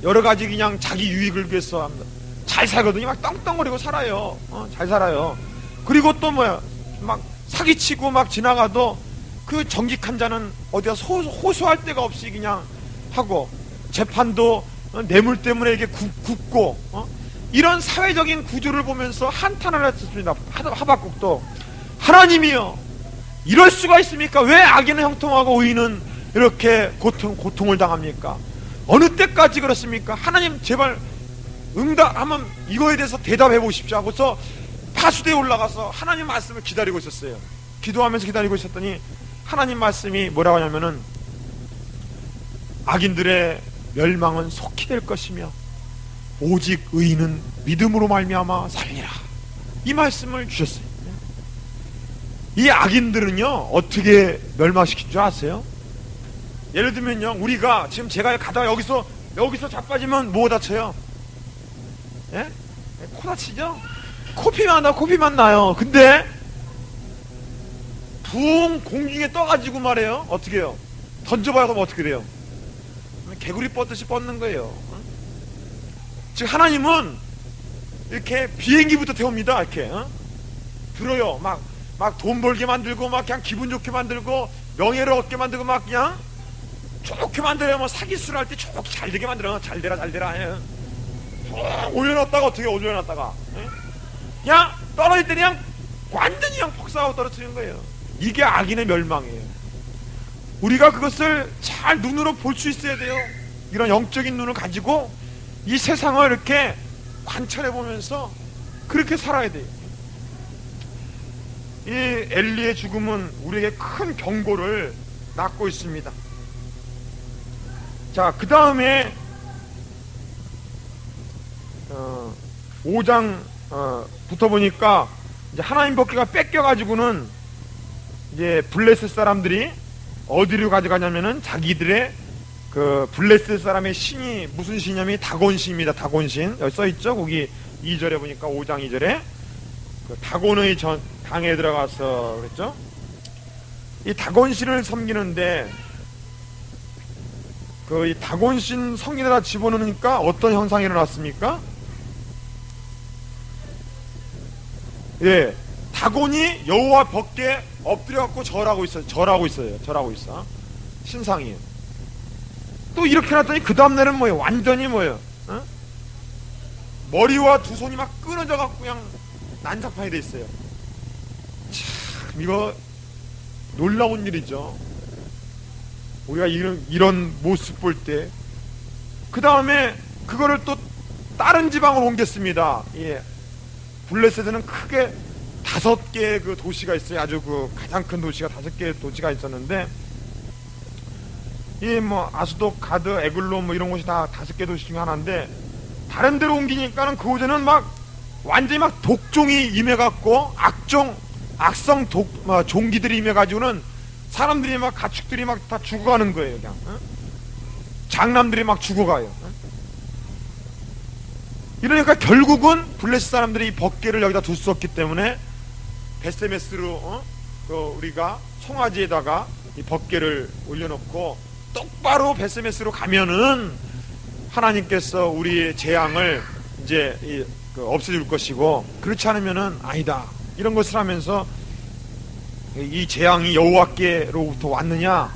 S1: 여러 가지 그냥 자기 유익을 위해서 합니다. 잘 살거든요. 막 떵떵거리고 살아요. 잘 살아요. 그리고 또 막 사기치고 막 지나가도 그 정직한 자는 어디가 호소할 데가 없이 그냥 하고, 재판도 뇌물 때문에 이게 굽고, 이런 사회적인 구조를 보면서 한탄을 했습니다. 하박국도 하나님이요, 이럴 수가 있습니까? 왜 악인은 형통하고 의인은 이렇게 고통을 당합니까? 어느 때까지 그렇습니까? 하나님 제발 한번 이거에 대해서 대답해 보십시오 하고서 파수대에 올라가서 하나님 말씀을 기다리고 있었어요. 기도하면서 기다리고 있었더니 하나님 말씀이 뭐라고 하냐면은, 악인들의 멸망은 속히 될 것이며 오직 의인은 믿음으로 말미암아 살리라, 이 말씀을 주셨어요. 이 악인들은요 어떻게 멸망시킬 줄 아세요? 예를 들면요, 우리가 지금 제가 가다가 여기서 자빠지면 뭐 다쳐요? 예? 코 다치죠? 코피만 나요. 근데 붕 공중에 떠가지고 말해요. 어떻게 해요? 던져봐야 그러면 어떻게 돼요? 개구리 뻗듯이 뻗는 거예요. 즉 하나님은 이렇게 비행기부터 태웁니다. 이렇게 들어요. 막 돈 벌게 만들고, 막 그냥 기분 좋게 만들고, 명예를 얻게 만들고, 막 그냥 좋게 만들어요. 뭐 사기수를 할 때 좋게 잘 되게 만들어. 잘 되라. 올려놨다가 어떻게 올려놨다가 그냥 떨어질 때 그냥 완전히 그냥 폭사하고 떨어뜨리는 거예요. 이게 악인의 멸망이에요. 우리가 그것을 잘 눈으로 볼 수 있어야 돼요. 이런 영적인 눈을 가지고 이 세상을 이렇게 관찰해 보면서 그렇게 살아야 돼요. 이 엘리의 죽음은 우리에게 큰 경고를 낳고 있습니다. 자, 그 다음에 5장 부터 보니까 이제 하나님 법궤가 뺏겨가지고는 이제 블레셋 사람들이 어디로 가져가냐면은 자기들의 그 블레셋 사람의 신이 무슨 신이냐면 다곤신입니다. 다곤신 여기 써있죠. 거기 2절에 보니까 5장 2절에 그 다곤의 당에 들어가서 그랬죠. 이 다곤신을 섬기는데 그 이 다곤신 성에다 집어넣으니까 어떤 현상이 일어났습니까? 예, 다곤이 여호와 법궤에 엎드려갖고 절하고 있어요. 신상이. 또 이렇게 놨더니 그 다음날은 뭐예요? 완전히 뭐예요? 머리와 두 손이 막 끊어져갖고 그냥 난장판이 돼 있어요. 참 이거 놀라운 일이죠. 우리가 이런 모습 볼 때, 그 다음에 그거를 또 다른 지방으로 옮겼습니다. 예. 블레셋에는 크게 5개의 그 도시가 있어요. 아주 그 가장 큰 도시가 5개의 도시가 있었는데, 이 뭐 아수도, 가드, 에글론 뭐 이런 곳이 다 5개 도시 중에 하나인데, 다른 데로 옮기니까는 그곳에는 막 완전히 막 독종이 임해갖고 악성 종기들이 임해가지고는 사람들이 막 가축들이 막 다 죽어가는 거예요. 그냥 장남들이 막 죽어가요. 이러니까 결국은 블레셋 사람들이 이 법궤를 여기다 둘 수 없기 때문에 베세메스로 우리가 송아지에다가 이 법궤를 올려놓고 똑바로 베세메스로 가면은 하나님께서 우리의 재앙을 이제 없애줄 것이고, 그렇지 않으면은 아니다, 이런 것을 하면서 이 재앙이 여호와께로부터 왔느냐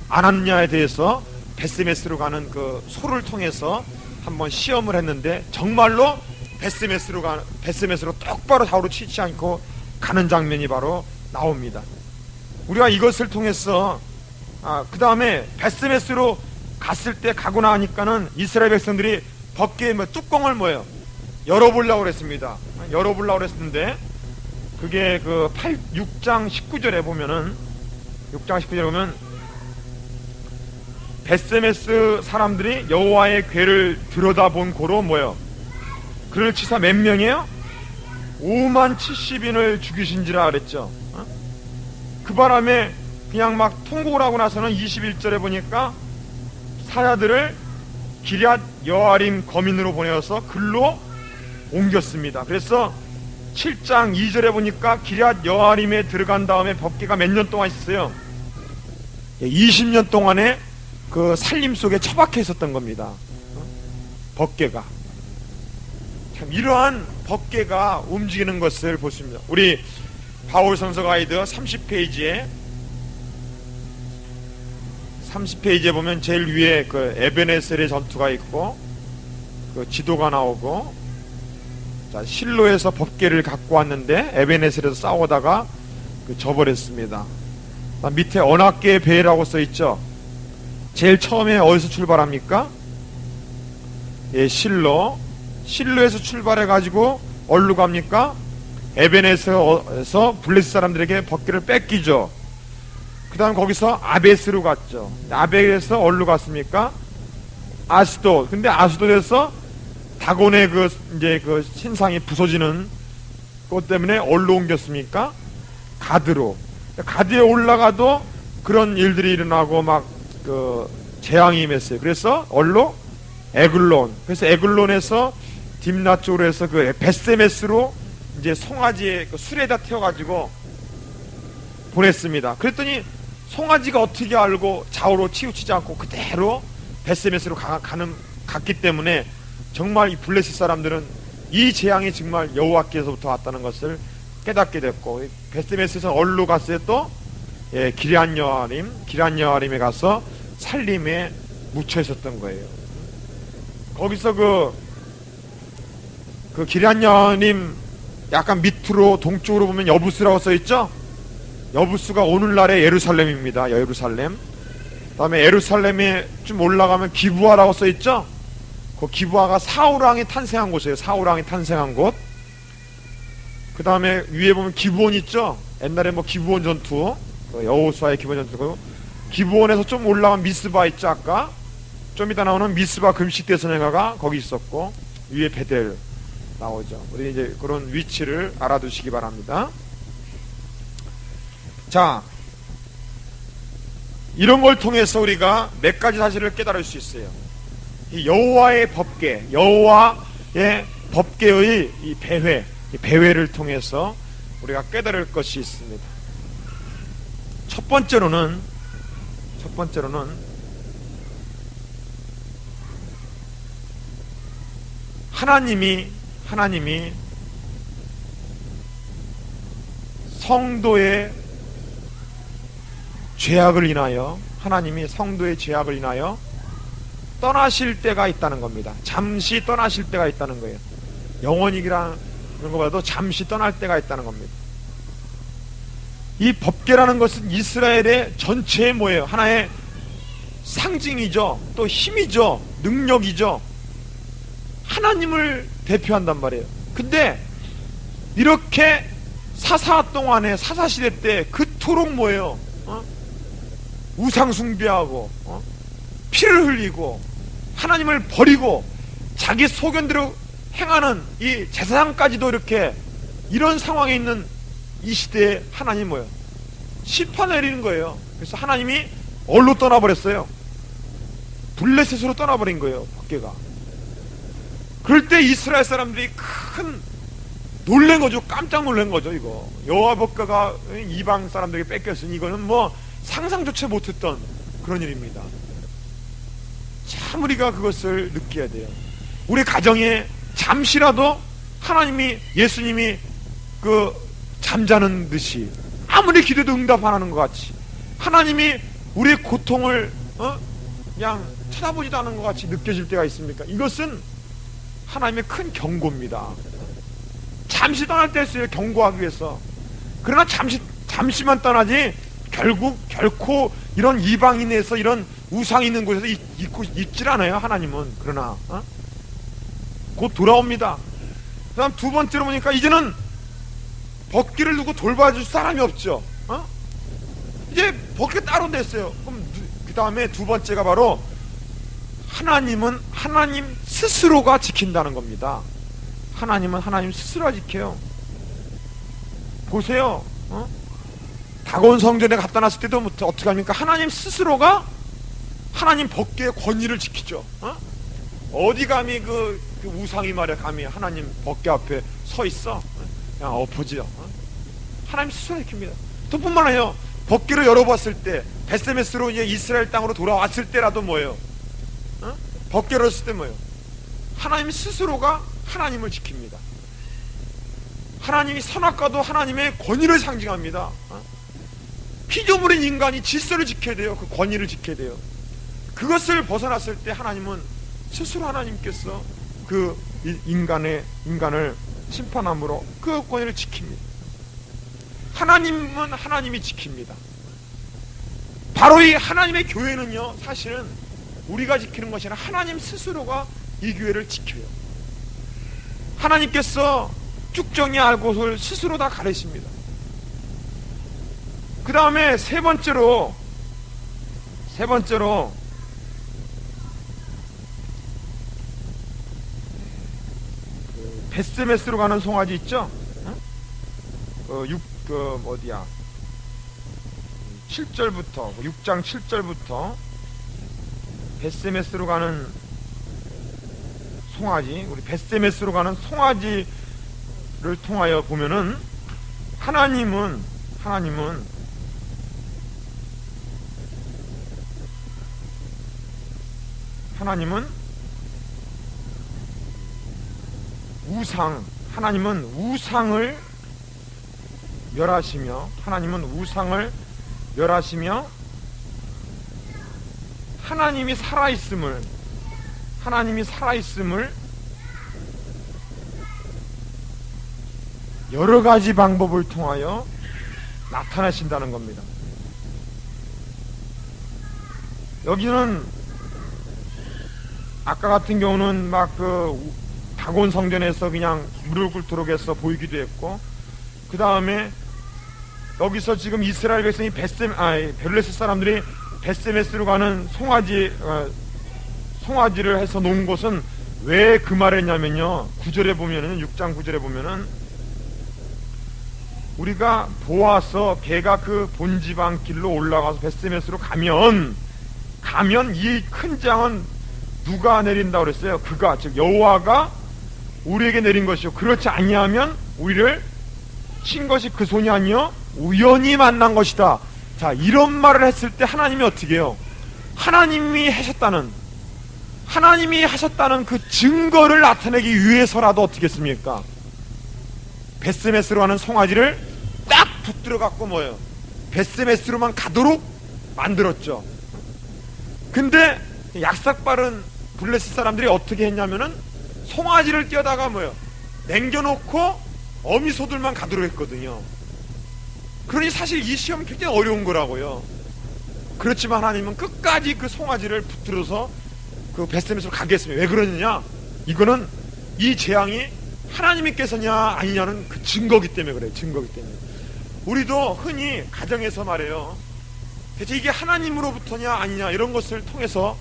S1: 안 왔느냐에 대해서 베세메스로 가는 그 소를 통해서 한번 시험을 했는데 정말로 베스메스로 똑바로 좌우로 치지 않고 가는 장면이 바로 나옵니다. 우리가 이것을 통해서 그 다음에 베스메스로 갔을 때 가고 나니까는 이스라엘 백성들이 벗게 뚜껑을 열어보려고 그랬습니다. 열어보려고 그랬는데 그게 그 6장 19절에 보면은 6장 19절에 보면 베스메스 사람들이 여호와의 궤를 들여다본 고로 그를 치사 몇 명이에요? 5만 70인을 죽이신지라 그랬죠. 그 바람에 그냥 막 통곡을 하고 나서는 21절에 보니까 사자들을 기럇 여아림 거민으로 보내어서 글로 옮겼습니다. 그래서 7장 2절에 보니까 기럇 여아림에 들어간 다음에 법궤가 몇 년 동안 있었어요? 20년 동안에 그 살림 속에 처박혀 있었던 겁니다. 법궤가. 참 이러한 법궤가 움직이는 것을 보십니다. 우리 바울 선서 가이드 30페이지에 보면 제일 위에 그 에베네셀의 전투가 있고 그 지도가 나오고, 자, 실로에서 법궤를 갖고 왔는데 에베네셀에서 싸우다가 져버렸습니다. 밑에 언약궤의 배라고 써 있죠. 제일 처음에 어디서 출발합니까? 예, 실로에서 출발해 가지고 어디로 갑니까? 에베네셀에서 블레셋 사람들에게 법궤를 뺏기죠. 그 다음 거기서 아베스로 갔죠. 아베스에서 어디로 갔습니까? 아스돗. 근데 아스돗에서 다곤의 이제 신상이 부서지는 것 때문에 어디로 옮겼습니까? 가드로. 가드에 올라가도 그런 일들이 일어나고 재앙이 임했어요. 그래서 어디로? 에글론. 그래서 에글론에서 딥나 쪽으로 해서 베스메스로 이제 송아지에 술에다 태워가지고 보냈습니다. 그랬더니 송아지가 어떻게 알고 좌우로 치우치지 않고 그대로 베스메스로 갔기 때문에 정말 이 블레셋 사람들은 이 재앙이 정말 여호와께서부터 왔다는 것을 깨닫게 됐고, 베스메스에서 어디로 갔어요? 또 기럇 여아림에 가서 살림에 묻혀 있었던 거예요. 거기서 그 기럇 여아림 약간 밑으로 동쪽으로 보면 여부스라고 써 있죠. 여부스가 오늘날의 예루살렘입니다. 예루살렘. 그다음에 예루살렘에 좀 올라가면 기브아라고 써 있죠. 그 기브아가 사울왕이 탄생한 곳이에요. 사울왕이 탄생한 곳. 그 다음에 위에 보면 기브온 있죠. 옛날에 기브온 전투, 여호수아의 기브온 전투고, 기브온에서 좀 올라가면 미스바 있죠. 아까 좀 이따 나오는 미스바 금식대선회가 거기 있었고, 위에 베델 나오죠. 우리 이제 그런 위치를 알아두시기 바랍니다. 자, 이런 걸 통해서 우리가 몇 가지 사실을 깨달을 수 있어요. 이 여호와의 법궤, 여호와의 법궤의 이 배회를 통해서 우리가 깨달을 것이 있습니다. 첫 번째로는 하나님이 성도의 죄악을 인하여 떠나실 때가 있다는 겁니다. 잠시 떠나실 때가 있다는 거예요. 영원이라는 것보다도 잠시 떠날 때가 있다는 겁니다. 이 법궤라는 것은 이스라엘의 전체의 뭐예요? 하나의 상징이죠. 또 힘이죠. 능력이죠. 하나님을 대표한단 말이에요. 근데 이렇게 사사 동안에 사사시대 때 그토록 뭐예요? 우상 숭배하고 피를 흘리고 하나님을 버리고 자기 소견대로 행하는 이 제사장까지도 이렇게 이런 상황에 있는 이 시대에 하나님 뭐예요? 심판 내리는 거예요. 그래서 하나님이 어디로 떠나버렸어요? 블레셋으로 떠나버린 거예요. 법궤가. 그럴 때 이스라엘 사람들이 놀란 거죠. 깜짝 놀란 거죠. 이거 여호와 법궤가 이방 사람들에게 뺏겼으니 이거는 상상조차 못했던 그런 일입니다. 참 우리가 그것을 느껴야 돼요. 우리 가정에 잠시라도 하나님이, 예수님이 잠자는 듯이, 아무리 기도도 응답 안 하는 것 같이, 하나님이 우리의 고통을 그냥 쳐다보지도 않은 것 같이 느껴질 때가 있습니까? 이것은 하나님의 큰 경고입니다. 잠시 떠날 때 했어요. 경고하기 위해서. 그러나 잠시만 떠나지 결코 이런 이방인에서 이런 우상 있는 곳에서 있질 않아요. 하나님은. 그러나 곧 돌아옵니다. 그 다음 두 번째로 보니까 이제는 벗기를 두고 돌봐줄 사람이 없죠. 이제 벗기 따로 됐어요. 그럼 그 다음에 두 번째가 바로 하나님은 하나님 스스로가 지킨다는 겁니다. 하나님은 하나님 스스로가 지켜요. 보세요. 다곤 성전에 갖다 놨을 때도 어떻게 합니까? 하나님 스스로가 하나님 벗기의 권위를 지키죠. 어디 감히 그 우상이 말이야 감히 하나님 벗기 앞에 서 있어? 그냥 엎어지요. 하나님 스스로 지킵니다. 또 뿐만 아니라 벗기를 열어봤을 때 베세메스로 이제 이스라엘 땅으로 돌아왔을 때라도 뭐예요? 벗기를 열었을 때 뭐예요? 하나님 스스로가 하나님을 지킵니다. 하나님이 선악과도 하나님의 권위를 상징합니다. 피조물인 인간이 질서를 지켜야 돼요. 그 권위를 지켜야 돼요. 그것을 벗어났을 때 하나님은 스스로 하나님께서 그 인간을 심판함으로 그 권위를 지킵니다. 하나님은 하나님이 지킵니다. 바로 이 하나님의 교회는요, 사실은 우리가 지키는 것이 아니라 하나님 스스로가 이 교회를 지켜요. 하나님께서 쭉정이 알 곳을 스스로 다 가르십니다. 그 다음에 세 번째로 베스메스로 가는 송아지 있죠? 7절부터 6장 7절부터 베스메스로 가는 송아지, 우리 베스메스로 가는 송아지를 통하여 보면은 하나님은 우상을 멸하시며 하나님이 살아있음을 여러 가지 방법을 통하여 나타내신다는 겁니다. 여기는 아까 같은 경우는 막 다곤 성전에서 그냥 무릎 꿇도록 해서 보이기도 했고, 그 다음에 여기서 지금 이스라엘 백성이 베를레스 사람들이 베세메스로 가는 송아지를 해서 놓은 곳은 왜 그 말을 했냐면요, 9절에 보면은 6장 9절에 보면은 우리가 보아서 걔가 그 본지방 길로 올라가서 베세메스로 가면 이 큰 장은 누가 내린다고 그랬어요? 그가, 즉 여호와가 우리에게 내린 것이요, 그렇지 아니하면 우리를 친 것이 그 손이 아니요 우연히 만난 것이다. 자, 이런 말을 했을 때 하나님이 어떻게 해요? 하나님이 하셨다는 그 증거를 나타내기 위해서라도 어떻게 했습니까? 베스메스로 가는 송아지를 딱 붙들어 갖고 뭐예요? 베스메스로만 가도록 만들었죠. 근데 약삭빠른 블레스 사람들이 어떻게 했냐면은 송아지를 떼어다가 뭐예요? 남겨놓고 어미소들만 가도록 했거든요. 그러니 사실 이 시험은 굉장히 어려운 거라고요. 그렇지만 하나님은 끝까지 그 송아지를 붙들어서 그 베스메스로 가게 했습니다. 왜 그러느냐? 이거는 이 재앙이 하나님께서냐 아니냐는 그 증거기 때문에 그래요. 증거기 때문에. 우리도 흔히 가정에서 말해요, 대체 이게 하나님으로부터냐 아니냐 이런 것을 통해서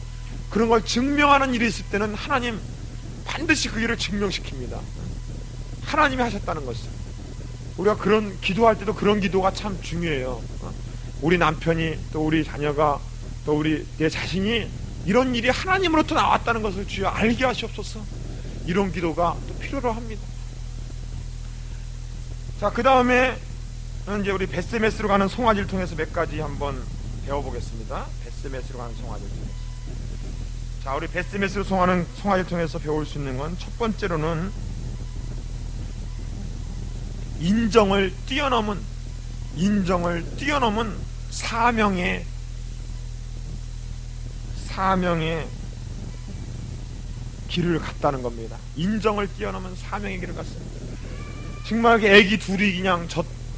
S1: 그런 걸 증명하는 일이 있을 때는 하나님 반드시 그 일을 증명시킵니다. 하나님이 하셨다는 것을. 우리가 그런 기도할 때도 그런 기도가 참 중요해요. 우리 남편이, 또 우리 자녀가, 또 내 자신이 이런 일이 하나님으로부터 나왔다는 것을 주여 알게 하시옵소서. 이런 기도가 또 필요로 합니다. 자, 그 다음에 이제 우리 베스메스로 가는 송아지를 통해서 몇 가지 한번 배워보겠습니다. 베스메스로 가는 송아지를 통해서. 자, 우리 베스메스로 송아지를 통해서 배울 수 있는 건 첫 번째로는 인정을 뛰어넘은 사명의 길을 갔다는 겁니다. 인정을 뛰어넘은 사명의 길을 갔습니다. 정말 애기 둘이 그냥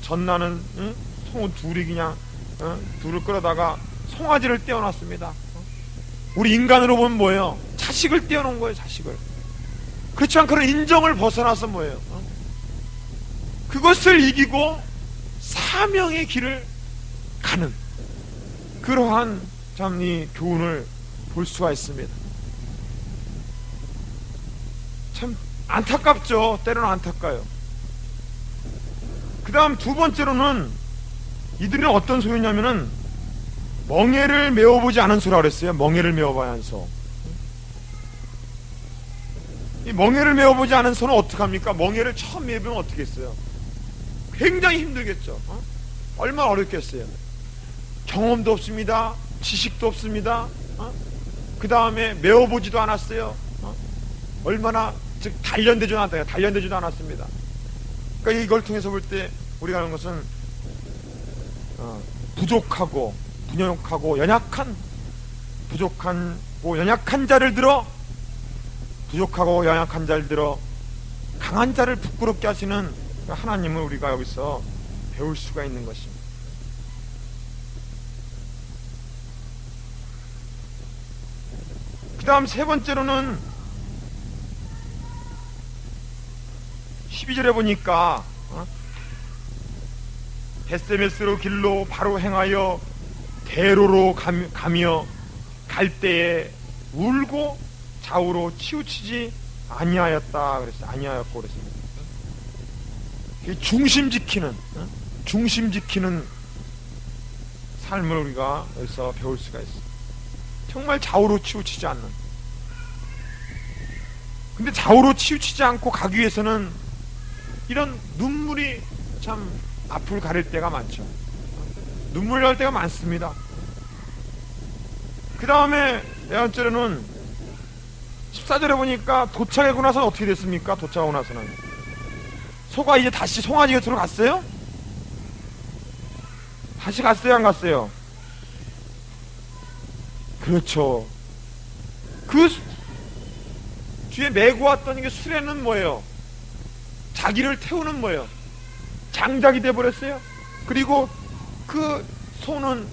S1: 젖나는 송 둘이 그냥 둘을 끌어다가 송아지를 떼어놨습니다. 우리 인간으로 보면 뭐예요? 자식을 떼어놓은 거예요. 자식을. 그렇지만 그런 인정을 벗어나서 뭐예요? 그것을 이기고 사명의 길을 가는 그러한 참 이 교훈을 볼 수가 있습니다. 참 안타깝죠. 때로는 안타까요. 그 다음 두 번째로는 이들은 어떤 소유냐면은 멍에를 메워보지 않은 소라고 그랬어요. 멍에를 메워봐야 한 소. 이 멍에를 메워보지 않은 소는 어떡합니까? 멍에를 처음 메우면 어떻게 했어요? 굉장히 힘들겠죠. 얼마나 어렵겠어요. 경험도 없습니다. 지식도 없습니다. 그 다음에 메워보지도 않았어요. 얼마나 즉 단련되지도 않았다. 단련되지도 않았습니다. 그러니까 이걸 통해서 볼 때 우리가 하는 것은 부족하고 부족하고 연약한 자를 들어 부족하고 연약한 자를 들어 강한 자를 부끄럽게 하시는 하나님을 우리가 여기서 배울 수가 있는 것입니다. 그 다음 세 번째로는 12절에 보니까 벳세메스로 길로 바로 행하여 대로로 가며 갈 때에 울고 좌우로 치우치지 아니하였다 그랬어요. 아니하였고 그랬습니다. 중심 지키는 삶을 우리가 여기서 배울 수가 있어요. 정말 좌우로 치우치지 않는. 근데 좌우로 치우치지 않고 가기 위해서는 이런 눈물이 참 앞을 가릴 때가 많죠. 눈물 날 때가 많습니다. 그 다음에 네 번째로는 14절에 보니까 도착하고 나서는 어떻게 됐습니까? 도착하고 나서는 소가 이제 다시 송아지 곁으로 갔어요? 다시 갔어요? 안 갔어요? 그렇죠. 그 뒤에 메고 왔던 게 수레는 뭐예요? 자기를 태우는 뭐예요? 장작이 돼버렸어요. 그리고 그 소는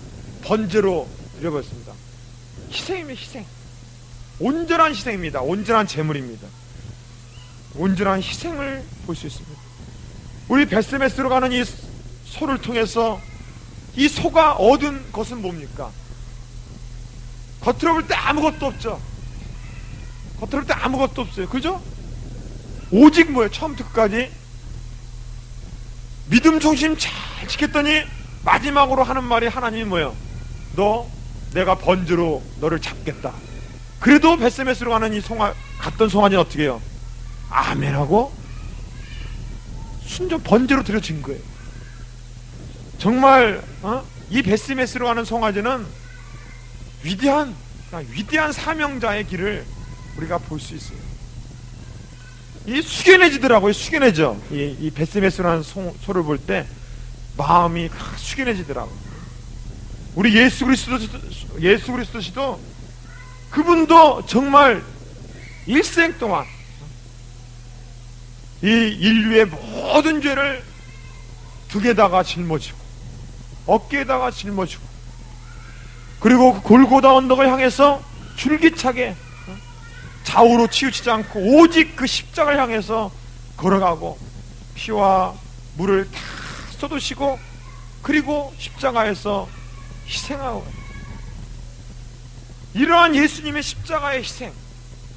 S1: 번제로 드려버렸습니다. 희생입니다. 희생. 온전한 희생입니다. 온전한 제물입니다. 온전한 희생을 볼 수 있습니다. 우리 벳세메스로 가는 이 소를 통해서 이 소가 얻은 것은 뭡니까? 겉으로 볼 때 아무것도 없죠. 겉으로 볼 때 아무것도 없어요. 그죠? 오직 뭐예요? 처음부터 끝까지 믿음 중심 잘 지켰더니 마지막으로 하는 말이 하나님이 뭐예요? 내가 번제로 너를 잡겠다. 그래도 벳세메스로 가는 이 갔던 송아지는 어떻게 해요? 아멘하고 순전 번제로 드려진 거예요. 정말 이 벳세메스로 가는 송아지는 위대한 사명자의 길을 우리가 볼 수 있어요. 이 숙연해지더라고요. 숙연해져. 이 벳세메스라는 소를 볼 때 마음이 숙연해지더라고요. 우리 예수 그리스도시도 그분도 정말 일생 동안 이 인류의 모든 죄를 등에다가 짊어지고 어깨에다가 짊어지고 그리고 그 골고다 언덕을 향해서 줄기차게 좌우로 치우치지 않고 오직 그 십자가를 향해서 걸어가고 피와 물을 다 쏟으시고 그리고 십자가에서 희생하고 이러한 예수님의 십자가의 희생,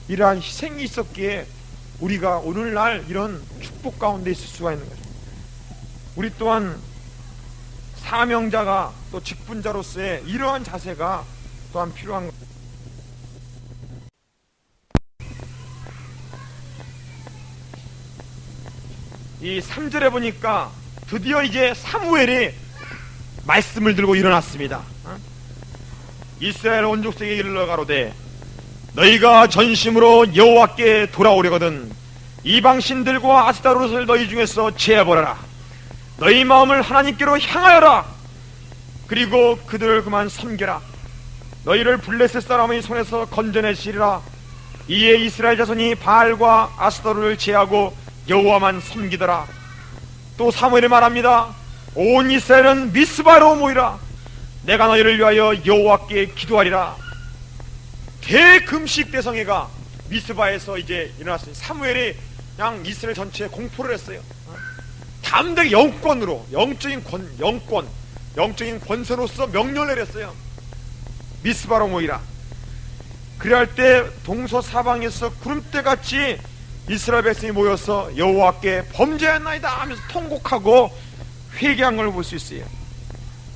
S1: 이러한 희생이 있었기에 우리가 오늘날 이런 축복 가운데 있을 수가 있는 거죠. 우리 또한 사명자가 또 직분자로서의 이러한 자세가 또한 필요한 것. 이 3절에 보니까 드디어 이제 사무엘이 말씀을 들고 일어났습니다. 이스라엘 온 족속에게 이르러 가로되 너희가 전심으로 여호와께 돌아오려거든 이방신들과 아스타로를 너희 중에서 제해버려라. 너희 마음을 하나님께로 향하여라. 그리고 그들을 그만 섬겨라. 너희를 블레셋 사람의 손에서 건져내시리라. 이에 이스라엘 자손이 바알과 아스토를 제하고 여호와만 섬기더라. 또 사무엘이 말합니다. 온 이스라엘은 미스바로 모이라. 내가 너희를 위하여 여호와께 기도하리라. 대금식 대성회가 미스바에서 이제 일어났습니다. 사무엘이 그냥 이스라엘 전체에 공포를 했어요. 담대히 영권으로 영적인 권세로서 명령을 내렸어요. 미스바로 모이라. 그래할 때 동서사방에서 구름대같이 이스라엘 백성이 모여서 여호와께 범죄했나이다 하면서 통곡하고 회개한 걸 볼 수 있어요.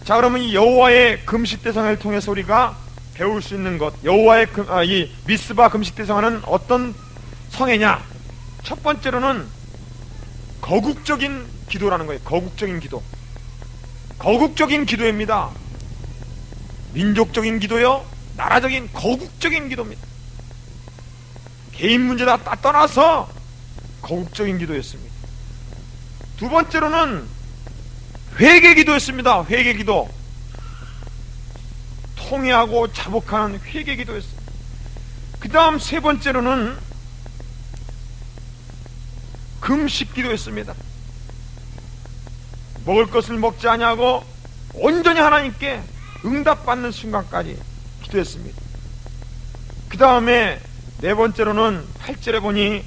S1: 자, 그러면 이 여호와의 금식대성회를 통해서 우리가 배울 수 있는 것, 여호와의 이 미스바 금식대성회는 어떤 성회냐? 첫 번째로는 거국적인 기도라는 거예요. 거국적인 기도. 거국적인 기도입니다. 민족적인 기도요, 나라적인 거국적인 기도입니다. 개인 문제 다 떠나서 거국적인 기도였습니다. 두 번째로는 회개 기도였습니다. 회개 기도. 통회하고 자복하는 회개 기도였습니다. 그 다음 세 번째로는 금식 기도였습니다. 먹을 것을 먹지 아니하고 온전히 하나님께 응답받는 순간까지 기도했습니다. 그 다음에 네 번째로는 8절에 보니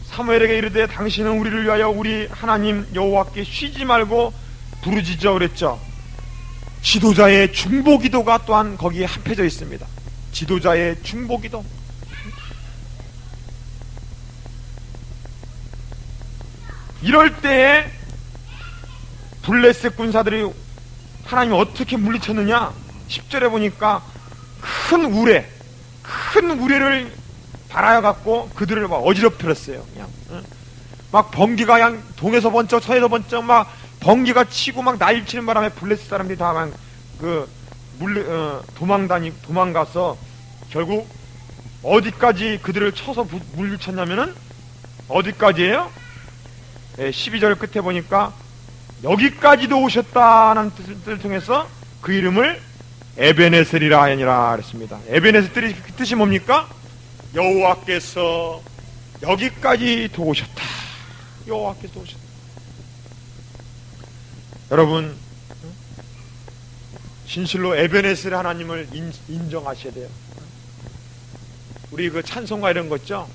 S1: 사무엘에게 이르되 당신은 우리를 위하여 우리 하나님 여호와께 쉬지 말고 부르짖어 그랬죠. 지도자의 중보기도가 또한 거기에 합해져 있습니다. 지도자의 중보기도. 이럴 때에 블레셋 군사들이 하나님이 어떻게 물리쳤느냐? 10절에 보니까 큰 우레를 발하여 갖고 그들을 막 어지럽혔어요. 그냥 막 번개가 그냥 동에서 번쩍 서에서 번쩍 막 번개가 치고 막 난리치는 바람에 블레셋 사람들이 다 막 도망가서 결국 어디까지 그들을 쳐서 물리쳤냐면은 어디까지예요? 12절 끝에 보니까 여기까지도 오셨다는 뜻을 통해서 그 이름을 에베네셀이라 하니라 그랬습니다. 에베네셀이 그 뜻이 뭡니까? 여호와께서 여기까지도 오셨다. 여호와께서 오셨다. 여러분, 진실로 에베네셀 하나님을 인정하셔야 돼요. 우리 그 찬송가 이런 거 있죠?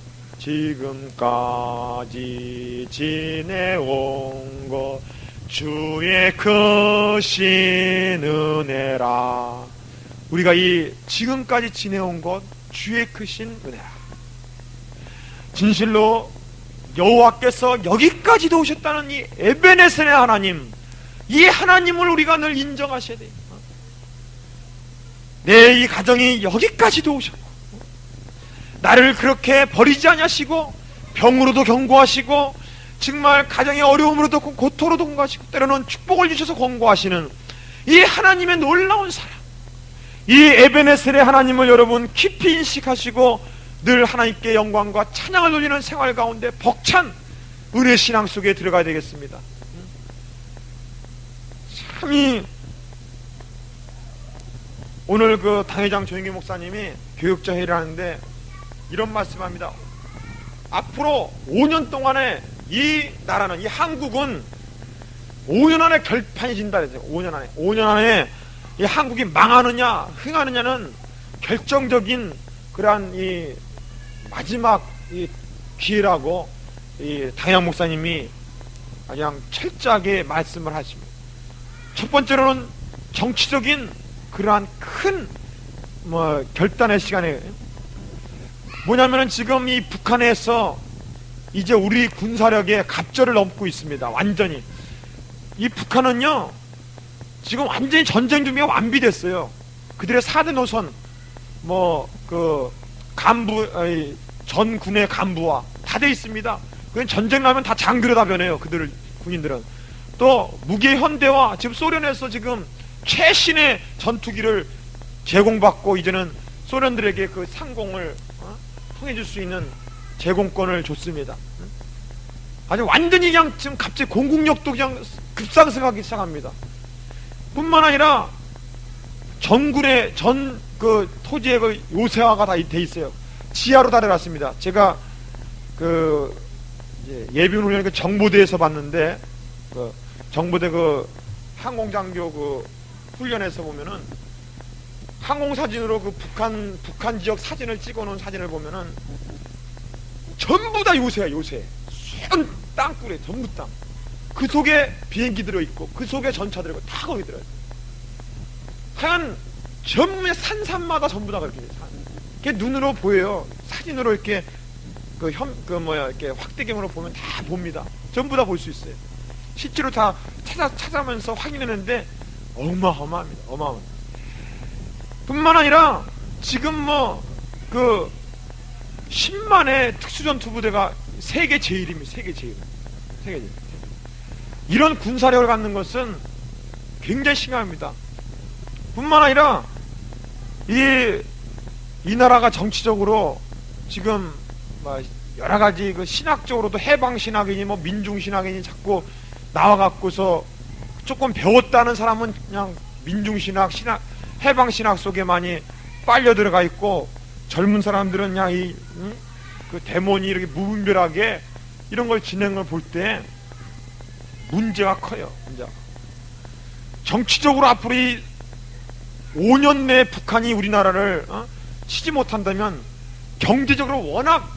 S1: 지금까지 지내온 것 주의 크신 은혜라. 우리가 이 지금까지 지내온 것 주의 크신 은혜라. 진실로 여호와께서 여기까지도 오셨다는 이 에베네셀의 하나님, 이 하나님을 우리가 늘 인정하셔야 돼요. 내 이 가정이 여기까지도 오셨고 나를 그렇게 버리지 않으시고 병으로도 경고하시고 정말 가정의 어려움으로도 고통으로도 경고하시고 때로는 축복을 주셔서 권고하시는 이 하나님의 놀라운 사랑, 이 에베네셀의 하나님을 여러분 깊이 인식하시고 늘 하나님께 영광과 찬양을 돌리는 생활 가운데 벅찬 은혜 신앙 속에 들어가야 되겠습니다. 참이 오늘 그 당회장 조영기 목사님이 교육자 회의를 하는데 이런 말씀합니다. 앞으로 5년 동안에 이 나라는, 이 한국은 5년 안에 결판이 진다 그랬어요. 5년 안에 이 한국이 망하느냐 흥하느냐는 결정적인 그러한 이 마지막 이 기회라고 이 당회장 목사님이 그냥 철저하게 말씀을 하십니다. 첫 번째로는 정치적인 그러한 큰 결단의 시간에 뭐냐면은 지금 이 북한에서 이제 우리 군사력의 갑절을 넘고 있습니다. 완전히. 이 북한은요, 지금 완전히 전쟁 준비가 완비됐어요. 그들의 4대 노선, 전 군의 간부와 다 돼 있습니다. 그건 전쟁 나면 다 장교로 다 변해요. 그들, 군인들은. 또, 무기 현대화, 지금 소련에서 지금 최신의 전투기를 제공받고 이제는 소련들에게 그 상공을 통해줄 수 있는 제공권을 줬습니다. 아주 완전히 그냥 지금 갑자기 공국력도 그냥 급상승하기 시작합니다. 뿐만 아니라 전군의 그 토지의 그 요새화가 다 돼 있어요. 지하로 다 내놨습니다. 제가 그 예비훈련 그 정보대에서 봤는데, 그 정보대 그 항공장교 그 훈련에서 보면은 항공사진으로 그 북한 지역 사진을 찍어놓은 사진을 보면은 전부 다 요새야, 요새. 순 땅굴에 전부 땅. 그 속에 비행기 들어있고, 그 속에 전차 들어있고, 다 거기 들어있고. 하여간 전부의 산산마다 전부 다 그렇게 산. 그게 눈으로 보여요. 사진으로 이렇게 이렇게 확대경으로 보면 다 봅니다. 전부 다 볼 수 있어요. 실제로 다 찾아면서 확인했는데 어마어마합니다. 어마어마합니다. 뿐만 아니라 지금 그 10만의 특수전투부대가 세계 제일입니다. 세계 제일. 세계 제일. 이런 군사력을 갖는 것은 굉장히 심각합니다. 뿐만 아니라 이 나라가 정치적으로 지금 여러 가지 그 신학적으로도 해방 신학이니 민중 신학이니 자꾸 나와갖고서 조금 배웠다는 사람은 그냥 민중 신학, 해방 신학 속에 많이 빨려 들어가 있고, 젊은 사람들은 그냥 그 데몬이 이렇게 무분별하게 이런 걸 진행을 볼 때 문제가 커요. 문제가. 정치적으로 앞으로 이 5년 내에 북한이 우리나라를 치지 못한다면 경제적으로 워낙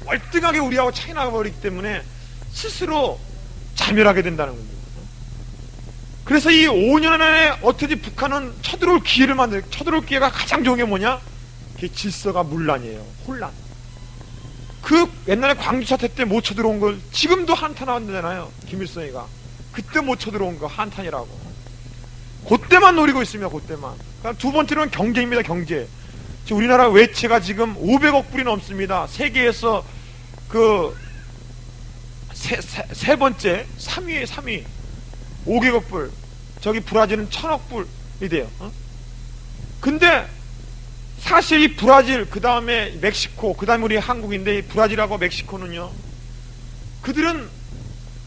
S1: 월등하게 우리하고 차이 나버리기 때문에 스스로 자멸하게 된다는 겁니다. 그래서 이 5년 안에 어떻게 북한은 쳐들어올 기회가 가장 좋은 게 뭐냐? 그게 질서가 문란이에요. 혼란. 그 옛날에 광주 사태 때 못 쳐들어온 걸 지금도 한탄하잖아요. 김일성이가. 그때 못 쳐들어온 거 한탄이라고. 그때만 노리고 있습니다. 그때만. 그러니까 두 번째로는 경제입니다. 경제. 지금 우리나라 외채가 지금 500억 불이 넘습니다. 세계에서 그 세 번째 3위 500억 불. 저기 브라질은 1000억 불이 돼요. 근데 사실 이 브라질, 그 다음에 멕시코, 그 다음에 우리 한국인데, 이 브라질하고 멕시코는요, 그들은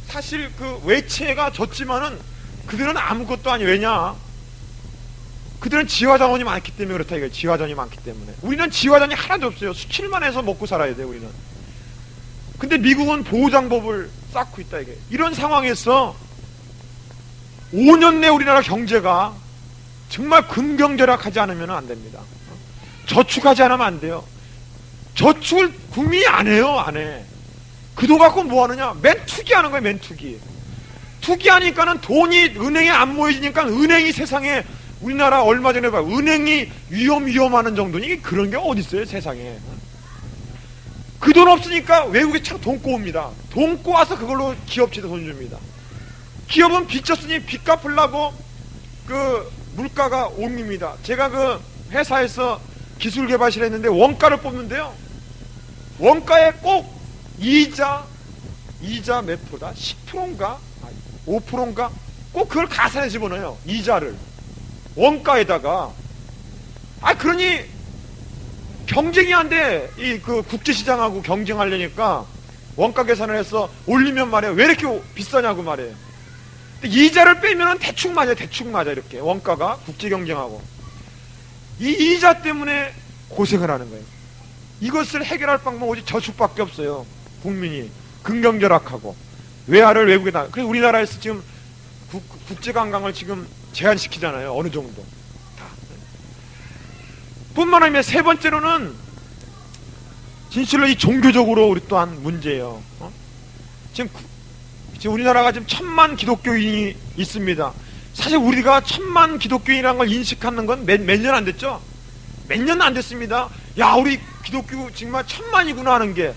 S1: 사실 그 외채가 졌지만은 그들은 아무것도 아니. 왜냐? 그들은 지화자원이 많기 때문에 그렇다 이거예요. 지화자원이 많기 때문에. 우리는 지화자원이 하나도 없어요. 수출만 해서 먹고 살아야 돼요, 우리는. 근데 미국은 보호장법을 쌓고 있다 이게. 이런 상황에서 5년 내 우리나라 경제가 정말 근경절약하지 않으면 안 됩니다. 저축하지 않으면 안 돼요. 저축을 국민이 안 해요, 안 해. 그 돈 갖고 뭐 하느냐? 맨 투기하는 거예요, 맨 투기. 투기하니까는 돈이 은행에 안 모여지니까 은행이 세상에, 우리나라 얼마 전에 봐요. 은행이 위험하는 정도니 이게 그런 게 어디 있어요, 세상에. 그 돈 없으니까 외국에 참 돈 꼬옵니다. 돈 꼬아서 그걸로 기업체도 돈 줍니다. 기업은 빚졌으니 빚 갚으려고 그 물가가 옮깁니다. 제가 그 회사에서 기술개발실 했는데 원가를 뽑는데요. 원가에 꼭 이자 몇 프로다? 10%인가? 5%인가? 꼭 그걸 가산해 집어넣어요. 이자를. 원가에다가. 그러니 경쟁이 안 돼. 이 그 국제시장하고 경쟁하려니까 원가 계산을 해서 올리면 말이에요. 왜 이렇게 비싸냐고 말이에요. 근데 이자를 빼면은 대충 맞아, 이렇게. 원가가 국제 경쟁하고. 이 이자 때문에 고생을 하는 거예요. 이것을 해결할 방법은 오직 저축밖에 없어요. 국민이 근경절약하고 외화를 외국에 나. 그래서 우리나라에서 지금 국제관광을 지금 제한시키잖아요. 어느 정도 다. 뿐만 아니라 세 번째로는 진실로 이 종교적으로 우리 또한 문제예요. 지금 우리나라가 지금 1000만 기독교인이 있습니다. 사실 우리가 1000만 기독교인이라는 걸 인식하는 건 몇 년 안 됐죠? 몇 년 안 됐습니다. 야, 우리 기독교 정말 1000만이구나 하는 게.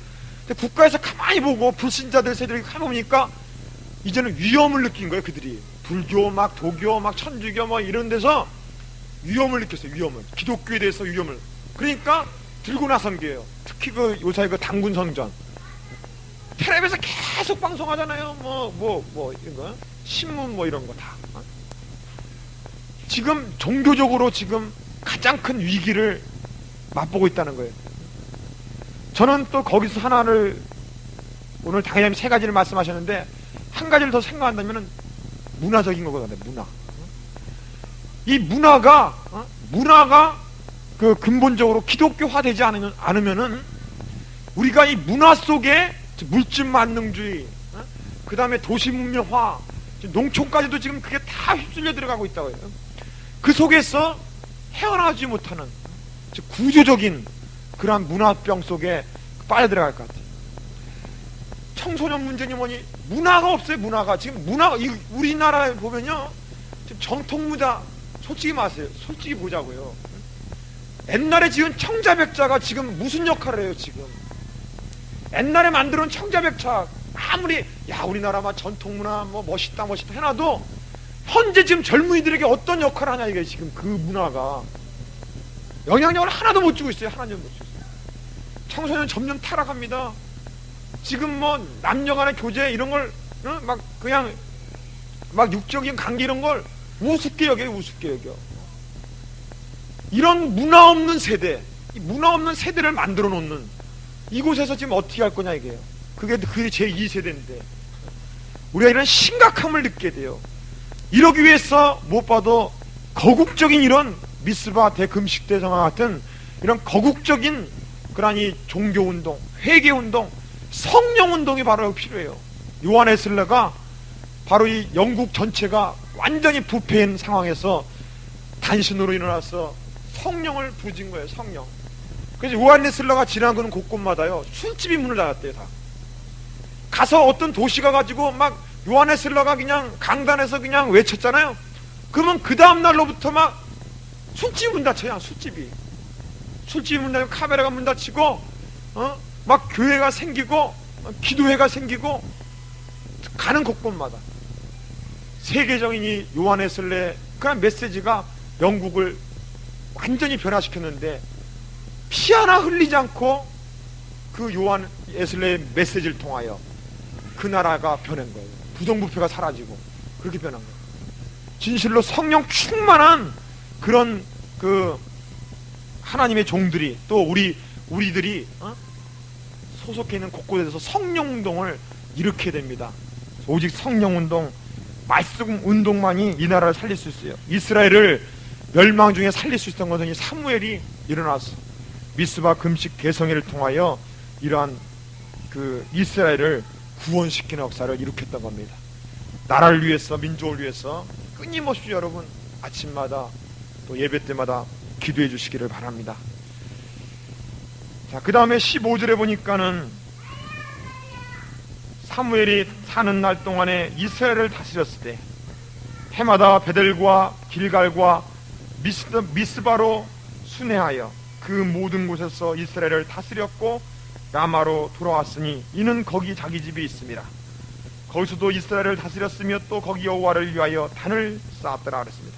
S1: 근데 국가에서 가만히 보고 불신자들 세들이 가만히 보니까 이제는 위험을 느낀 거예요, 그들이. 불교, 도교, 천주교 이런 데서 위험을 느꼈어요, 위험을. 기독교에 대해서 위험을. 그러니까 들고 나선 게요. 특히 그 요새 그 당군 성전. 텔레비에서 계속 방송하잖아요. 이런 거. 신문 이런 거 다. 지금 종교적으로 지금 가장 큰 위기를 맛보고 있다는 거예요. 저는 또 거기서 하나를, 오늘 당연히 세 가지를 말씀하셨는데 한 가지를 더 생각한다면 문화적인 거거든요. 문화. 이 문화가 문화가 그 근본적으로 기독교화되지 않으면은 우리가 이 문화 속에 물질 만능주의, 그 다음에 도시 문명화, 농촌까지도 지금 그게 다 휩쓸려 들어가고 있다고 해요. 그 속에서 헤어나오지 못하는 구조적인 그러한 문화병 속에 빠져 들어갈 것 같아요. 청소년 문제니 뭐니 문화가 없어요. 문화가 지금 우리나라에 보면요, 지금 정통 문화 솔직히 마세요. 솔직히 보자고요. 옛날에 지은 청자백자가 지금 무슨 역할을 해요? 지금 옛날에 만들어놓은 청자백자 아무리 우리나라만 전통문화 뭐 멋있다 해놔도 현재 지금 젊은이들에게 어떤 역할을 하냐, 이게 지금 그 문화가 영향력을 하나도 못 주고 있어요. 하나도 못 주고 있어요. 청소년 점점 타락합니다. 지금 뭐 남녀간의 교제 이런 걸 그냥 육적인 관계 이런 걸 우습게 여겨요. 우습게 여겨. 이런 문화 없는 세대, 이 문화 없는 세대를 만들어 놓는 이곳에서 지금 어떻게 할 거냐, 이게요. 그게 제2세대인데 우리가 이런 심각함을 느끼게 돼요. 이러기 위해서 무엇봐도 거국적인 이런 미스바 대금식대성과 같은 이런 거국적인 그런 이 종교운동, 회개운동, 성령운동이 바로 필요해요. 요한 웨슬레가 바로 이 영국 전체가 완전히 부패인 상황에서 단신으로 일어나서 성령을 부진 거예요. 성령. 그래서 요한 웨슬레가 지나가는 곳곳마다요 술집이 문을 닫았대요. 다 가서 어떤 도시 가가지고 막 요한 웨슬레가 그냥 강단에서 그냥 외쳤잖아요. 그러면 그 다음날로부터 막 술집이 문 닫혀요. 술집이 문 닫히고 카메라가 문 닫히고 막 교회가 생기고 기도회가 생기고 가는 곳곳마다 세계적인 이 요한 웨슬레 그런 메시지가 영국을 완전히 변화시켰는데 피 하나 흘리지 않고 그 요한 웨슬레의 메시지를 통하여 그 나라가 변한 거예요. 부정부패가 사라지고 그렇게 변한 거예요. 진실로 성령 충만한 그런 그 하나님의 종들이 또 우리들이 소속해 있는 곳곳에서 성령운동을 일으켜야 됩니다. 오직 성령운동, 말씀 운동만이 이 나라를 살릴 수 있어요. 이스라엘을 멸망 중에 살릴 수 있었던 것은 이 사무엘이 일어나서 미스바 금식 개성회를 통하여 이러한 그 이스라엘을 구원시키는 역사를 일으켰던 겁니다. 나라를 위해서, 민족을 위해서 끊임없이 여러분 아침마다 또 예배 때마다 기도해 주시기를 바랍니다. 자, 그 다음에 15절에 보니까는 사무엘이 사는 날 동안에 이스라엘을 다스렸을 때 해마다 베델과 길갈과 미스바로 순회하여 그 모든 곳에서 이스라엘을 다스렸고 라마로 돌아왔으니 이는 거기 자기 집이 있습니다. 거기서도 이스라엘을 다스렸으며 또 거기 여호와를 위하여 단을 쌓았더라 그랬습니다.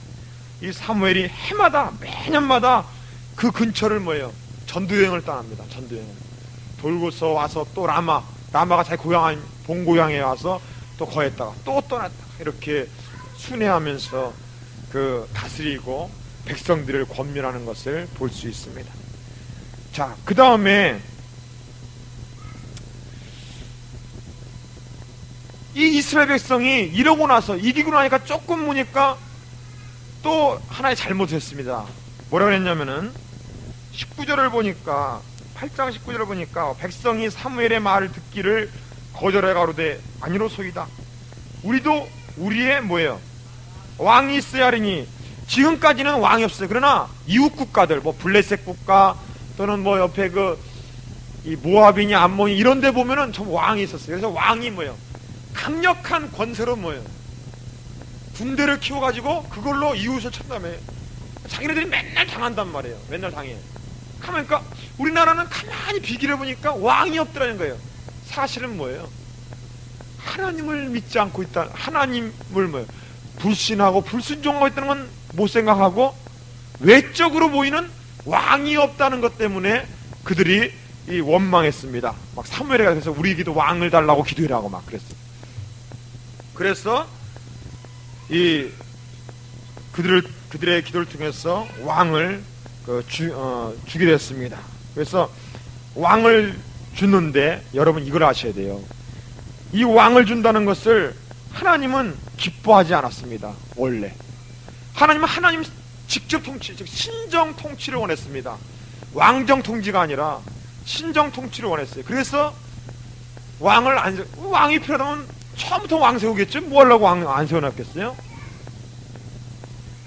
S1: 이 사무엘이 해마다 매년마다 그 근처를 뭐예요? 전도여행을 떠납니다. 전도여행을 돌고서 와서 또 라마가 자기 고향인 본고향에 와서 또 거했다가 또 떠났다가 이렇게 순회하면서 그 다스리고 백성들을 권면하는 것을 볼 수 있습니다. 자, 그 다음에 이 이스라엘 백성이 이러고 나서 이기고 나니까 조금 보니까 또 하나의 잘못을 했습니다. 뭐라고 그랬냐면은 19절을 보니까 8장 19절을 보니까 백성이 사무엘의 말을 듣기를 거절해 가로되 아니로소이다. 우리도 우리의 뭐예요? 왕이 있어야 하리니 지금까지는 왕이 없어요. 그러나 이웃 국가들 뭐 블레셋 국가 또는 뭐 옆에 이 모압이니 암몬이 이런 데 보면은 좀 왕이 있었어요. 그래서 왕이 뭐예요? 강력한 권세로 뭐예요? 군대를 키워가지고 그걸로 이웃을 쳤다며 자기네들이 맨날 당한단 말이에요. 맨날 당해. 그러니까 우리나라는 가만히 비교해 보니까 왕이 없더라는 거예요. 사실은 뭐예요? 하나님을 믿지 않고 있다. 하나님을 뭐예요? 불신하고 불순종하고 있다는 건 못 생각하고 외적으로 보이는 왕이 없다는 것 때문에 그들이 이 원망했습니다. 막 사무엘에 가서 우리에게도 왕을 달라고 기도해라고 막 그랬어요. 그래서 이 그들의 기도를 통해서 왕을 주기로 했습니다. 그래서 왕을 주는데 여러분 이걸 아셔야 돼요. 이 왕을 준다는 것을 하나님은 기뻐하지 않았습니다. 원래 하나님은 하나님 직접 통치, 즉 신정 통치를 원했습니다. 왕정 통치가 아니라 신정 통치를 원했어요. 그래서 왕이 필요하다면 처음부터 왕 세우겠죠. 뭐 하려고 왕 안 세워놨겠어요?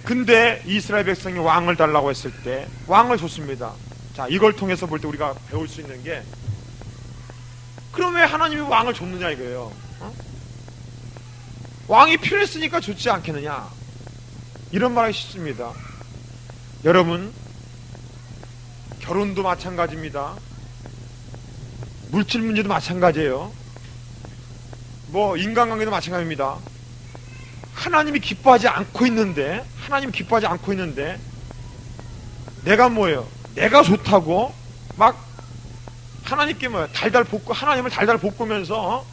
S1: 근데 이스라엘 백성이 왕을 달라고 했을 때 왕을 줬습니다. 자, 이걸 통해서 볼 때 우리가 배울 수 있는 게, 그럼 왜 하나님이 왕을 줬느냐 이거예요. 왕이 필요했으니까 좋지 않겠느냐, 이런 말하기 쉽습니다. 여러분, 결혼도 마찬가지입니다. 물질 문제도 마찬가지예요. 뭐 인간관계도 마찬가지입니다. 하나님이 기뻐하지 않고 있는데 내가 뭐예요? 내가 좋다고 막 하나님께 뭐예요? 달달 볶고, 하나님을 달달 볶으면서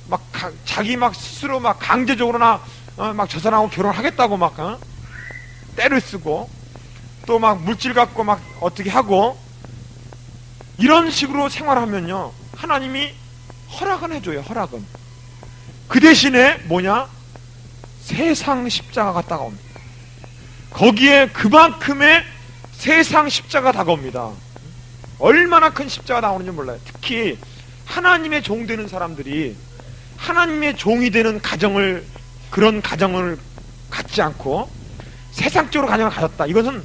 S1: 막 자기 막 스스로 막 강제적으로 막 저 사람하고 결혼하겠다고 막 때를 쓰고, 또 막 물질 갖고 막 어떻게 하고, 이런 식으로 생활하면요, 하나님이 허락은 해줘요. 허락은. 그 대신에 뭐냐? 세상 십자가가 다가옵니다. 거기에 그만큼의 세상 십자가 다가옵니다. 얼마나 큰 십자가 나오는지 몰라요. 특히 하나님의 종 되는 사람들이 하나님의 종이 되는 그런 가정을 갖지 않고 세상적으로 가정을 가졌다. 이것은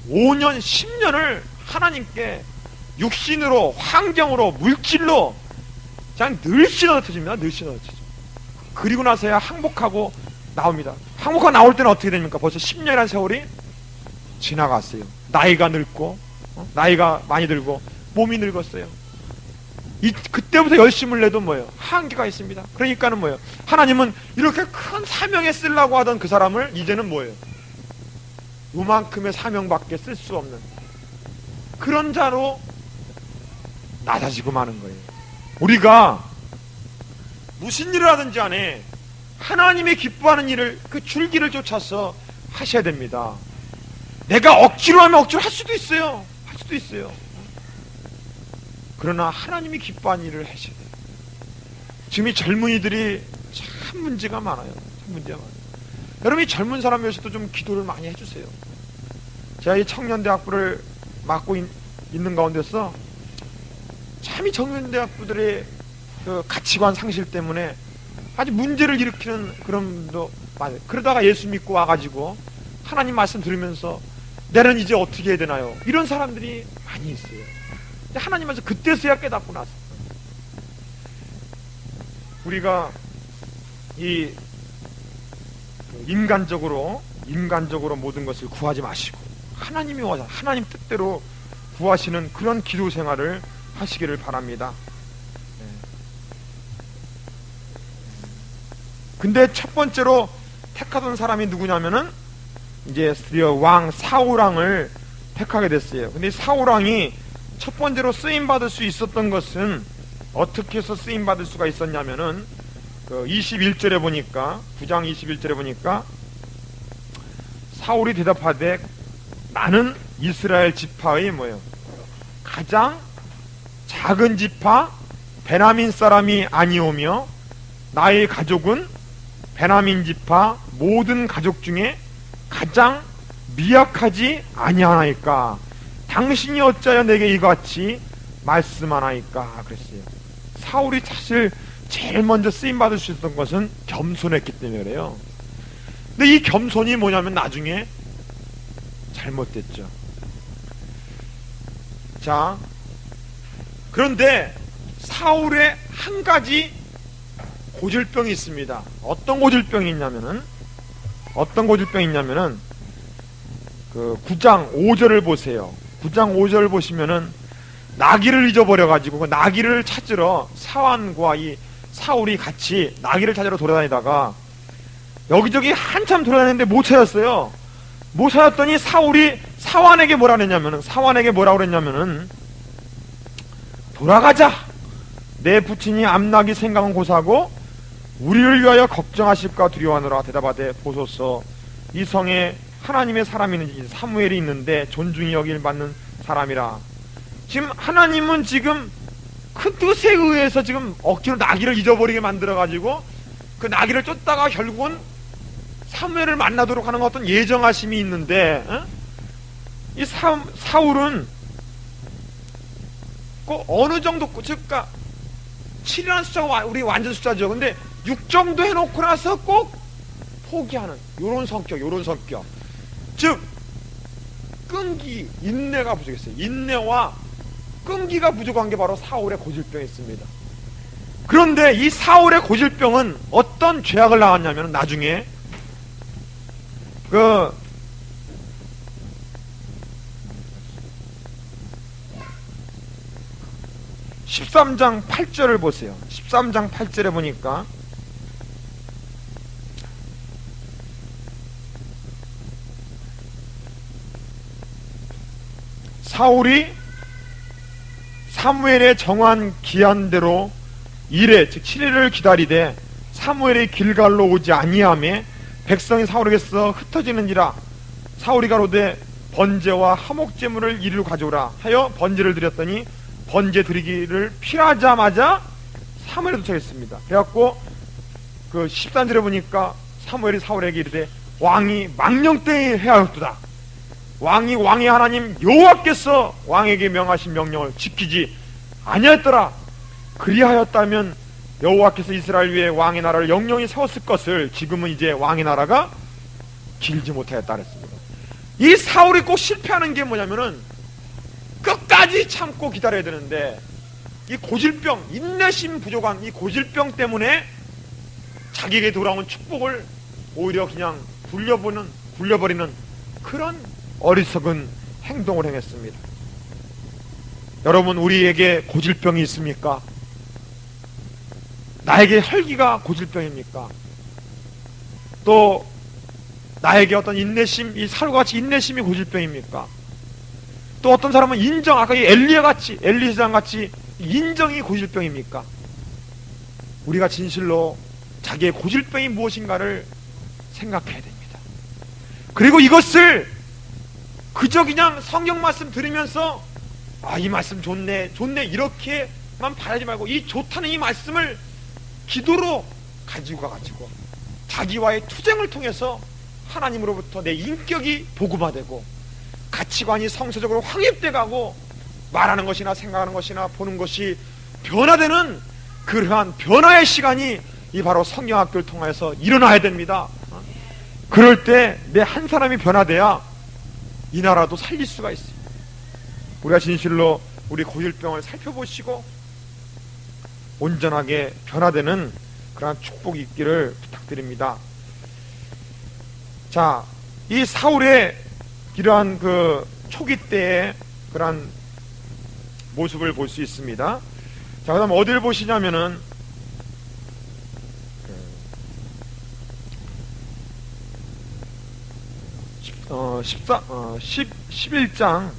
S1: 5년, 10년을 하나님께 육신으로, 환경으로, 물질로 그냥 늘 씻어터집니다. 늘 씻어터집니다. 그리고 나서야 항복하고 나옵니다. 항복하고 나올 때는 어떻게 됩니까? 벌써 10년이라는 세월이 지나갔어요. 나이가 늙고, 나이가 많이 들고, 몸이 늙었어요. 그때부터 열심을 내도 뭐예요? 한계가 있습니다. 그러니까는 뭐예요? 하나님은 이렇게 큰 사명에 쓰려고 하던 그 사람을 이제는 뭐예요? 요만큼의 사명밖에 쓸 수 없는 그런 자로 낮아지고 마는 거예요. 우리가 무슨 일을 하든지 안에 하나님이 기뻐하는 일을, 그 줄기를 쫓아서 하셔야 됩니다. 내가 억지로 하면 억지로 할 수도 있어요. 그러나 하나님이 기뻐하는 일을 하셔야 돼요. 지금 이 젊은이들이 참 문제가 많아요. 여러분, 이 젊은 사람이어서도 좀 기도를 많이 해주세요. 제가 이 청년대학부를 맡고 있는 가운데서 참 이 청년대학부들의 그 가치관 상실 때문에 아주 문제를 일으키는 그런 분도 많아요. 그러다가 예수 믿고 와가지고 하나님 말씀 들으면서 내는 이제 어떻게 해야 되나요? 이런 사람들이 많이 있어요. 근데 하나님께서 그때서야 깨닫고 나서, 우리가 이 인간적으로 모든 것을 구하지 마시고 하나님이 와서 하나님 뜻대로 구하시는 그런 기도 생활을 하시기를 바랍니다. 근데 첫 번째로 택하던 사람이 누구냐면은 이제 드디어 왕 사울왕을 택하게 됐어요. 근데 사울왕이 첫 번째로 쓰임 받을 수 있었던 것은 어떻게 해서 쓰임 받을 수가 있었냐면은 그 21절에 보니까, 9장 21절에 보니까 사울이 대답하되 나는 이스라엘 지파의 뭐예요? 가장 작은 지파 베냐민 사람이 아니오며 나의 가족은 베냐민 지파 모든 가족 중에 가장 미약하지 아니하나이까? 당신이 어찌하여 내게 이같이 말씀하나이까? 그랬어요. 사울이 사실 제일 먼저 쓰임받을 수 있었던 것은 겸손했기 때문에 그래요. 근데 이 겸손이 뭐냐면 나중에 잘못됐죠. 자, 그런데 사울의 한 가지 고질병이 있습니다. 어떤 고질병이 있냐면은 그 9장 5절을 보세요. 9장 5절 보시면은 나귀를 잊어버려가지고 그 나귀를 찾으러 사환과 이 사울이 같이 나귀를 찾으러 돌아다니다가 여기저기 한참 돌아다니는데 못 찾았어요. 못 찾았더니 사울이 사환에게 뭐라 그랬냐면은 돌아가자. 내 부친이 암나기 생각은 고사하고 우리를 위하여 걱정하실까 두려워하노라. 대답하되 보소서 이 성에 하나님의 사람이 있는지 사무엘이 있는데 존중이 여길 받는 사람이라. 지금 하나님은 지금 그 뜻에 의해서 지금 억지로 나귀를 잊어버리게 만들어가지고 그 나귀를 쫓다가 결국은 사무엘을 만나도록 하는 어떤 예정하심이 있는데, 이 사울은 꼭 어느 정도, 즉 7이라는 숫자가 우리 완전 숫자죠. 근데 6 정도 해놓고 나서 꼭 포기하는 요런 성격. 즉 끈기, 인내가 부족했어요. 인내와 끈기가 부족한 게 바로 사울의 고질병이었습니다. 그런데 이 사울의 고질병은 어떤 죄악을 낳았냐면, 나중에 13장 8절을 보세요. 13장 8절에 보니까 사울이 사무엘의 정한 기한대로 이래, 즉 7일을 기다리되 사무엘이 길갈로 오지 아니하매 백성이 사울에게서 흩어지는지라. 사울이 가로되 번제와 화목제물을 이리로 가져오라 하여 번제를 드렸더니 번제 드리기를 필하자마자 사무엘에 도착했습니다. 그래갖고 13절에 보니까 사무엘이 사울에게 이르되 왕이 망령되이 해하였도다. 왕의 하나님 여호와께서 왕에게 명하신 명령을 지키지 아니하였더라. 그리하였다면 여호와께서 이스라엘 위에 왕의 나라를 영영히 세웠을 것을 지금은 이제 왕의 나라가 길지 못하였다 그랬습니다. 이 사울이 꼭 실패하는 게 뭐냐면은 끝까지 참고 기다려야 되는데, 이 고질병, 인내심 부족한 이 고질병 때문에 자기에게 돌아온 축복을 오히려 그냥 굴려버리는 그런 어리석은 행동을 행했습니다. 여러분, 우리에게 고질병이 있습니까? 나에게 혈기가 고질병입니까? 또 나에게 어떤 인내심, 이 사울과 같이 인내심이 고질병입니까? 또 어떤 사람은 인정, 아까 이 엘리세장같이 인정이 고질병입니까? 우리가 진실로 자기의 고질병이 무엇인가를 생각해야 됩니다. 그리고 이것을 그저 그냥 성경 말씀 들으면서 이 말씀 좋네 이렇게만 바라지 말고, 이 좋다는 이 말씀을 기도로 가지고 가가지고 자기와의 투쟁을 통해서 하나님으로부터 내 인격이 복음화되고 가치관이 성서적으로 확립돼 가고 말하는 것이나 생각하는 것이나 보는 것이 변화되는 그러한 변화의 시간이 이 바로 성경학교를 통해서 일어나야 됩니다. 그럴 때 내 한 사람이 변화돼야 이 나라도 살릴 수가 있어요. 우리가 진실로 우리 고질병을 살펴보시고 온전하게 변화되는 그러한 축복이 있기를 부탁드립니다. 자, 이 사울의 이러한 초기 때의 그러한 모습을 볼 수 있습니다. 자, 그 다음 어디를 보시냐면은 11장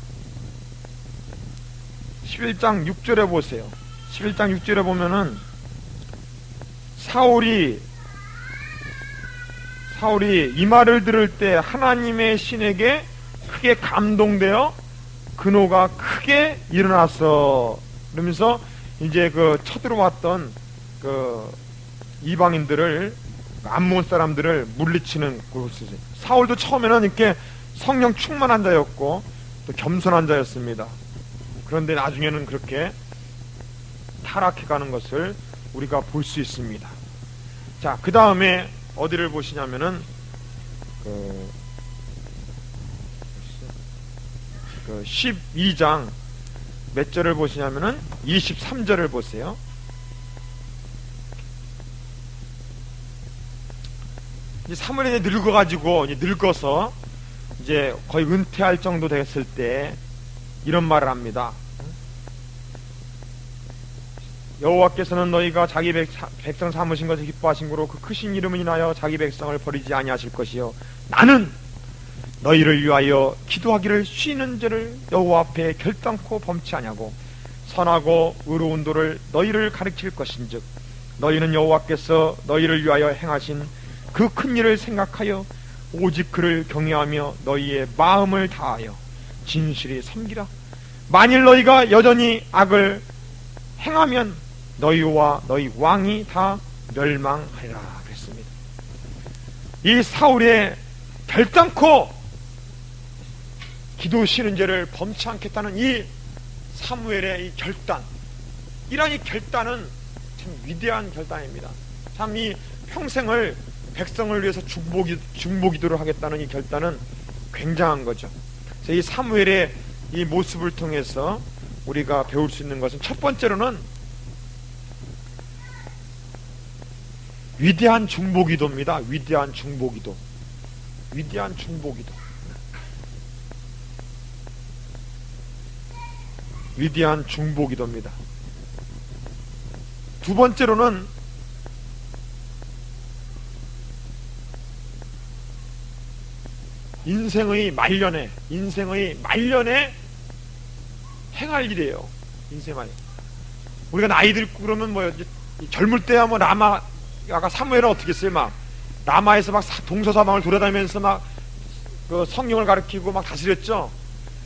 S1: 6절에 보세요. 11장 6절에 보면은 사울이 이 말을 들을 때 하나님의 신에게 크게 감동되어 근호가 크게 일어났어. 그러면서 이제 쳐들어왔던 이방인들을, 암몬 사람들을 물리치는 곳이죠. 사울도 처음에는 이렇게 성령 충만한 자였고 또 겸손한 자였습니다. 그런데 나중에는 그렇게 타락해가는 것을 우리가 볼 수 있습니다. 자, 그 다음에 어디를 보시냐면은 12장 몇 절을 보시냐면은 23절을 보세요. 이제 사무엘이 늙어서 이제 거의 은퇴할 정도 됐을 때 이런 말을 합니다. 여호와께서는 너희가 자기 백성 삼으신 것을 기뻐하신 거로 그 크신 이름을 인하여 자기 백성을 버리지 아니하실 것이요, 나는 너희를 위하여 기도하기를 쉬는 죄를 여호와 앞에 결단코 범치 아니하고 선하고 의로운 도를 너희를 가르칠 것인즉 너희는 여호와께서 너희를 위하여 행하신 그 큰 일을 생각하여 오직 그를 경외하며 너희의 마음을 다하여 진실히 섬기라. 만일 너희가 여전히 악을 행하면 너희와 너희 왕이 다 멸망하리라 그랬습니다. 이 사울의 결단코 기도 쉬는 죄를 범치 않겠다는 이 사무엘의 이 결단, 이러한 이 결단은 참 위대한 결단입니다. 참 이 평생을 백성을 위해서 중보기도를 하겠다는 이 결단은 굉장한 거죠. 이 사무엘의 이 모습을 통해서 우리가 배울 수 있는 것은, 첫 번째로는 위대한 중보기도입니다. 위대한 중보기도. 위대한 중보기도. 위대한 중보기도입니다. 두 번째로는 인생의 말년에 행할 일이에요. 인생 말년. 우리가 나이 들고 그러면 뭐 젊을 때야 뭐 아까 사무엘은 어떻게 했어요? 막 라마에서 막 동서사방을 돌아다니면서 막 그 성경을 가르치고 막 다스렸죠.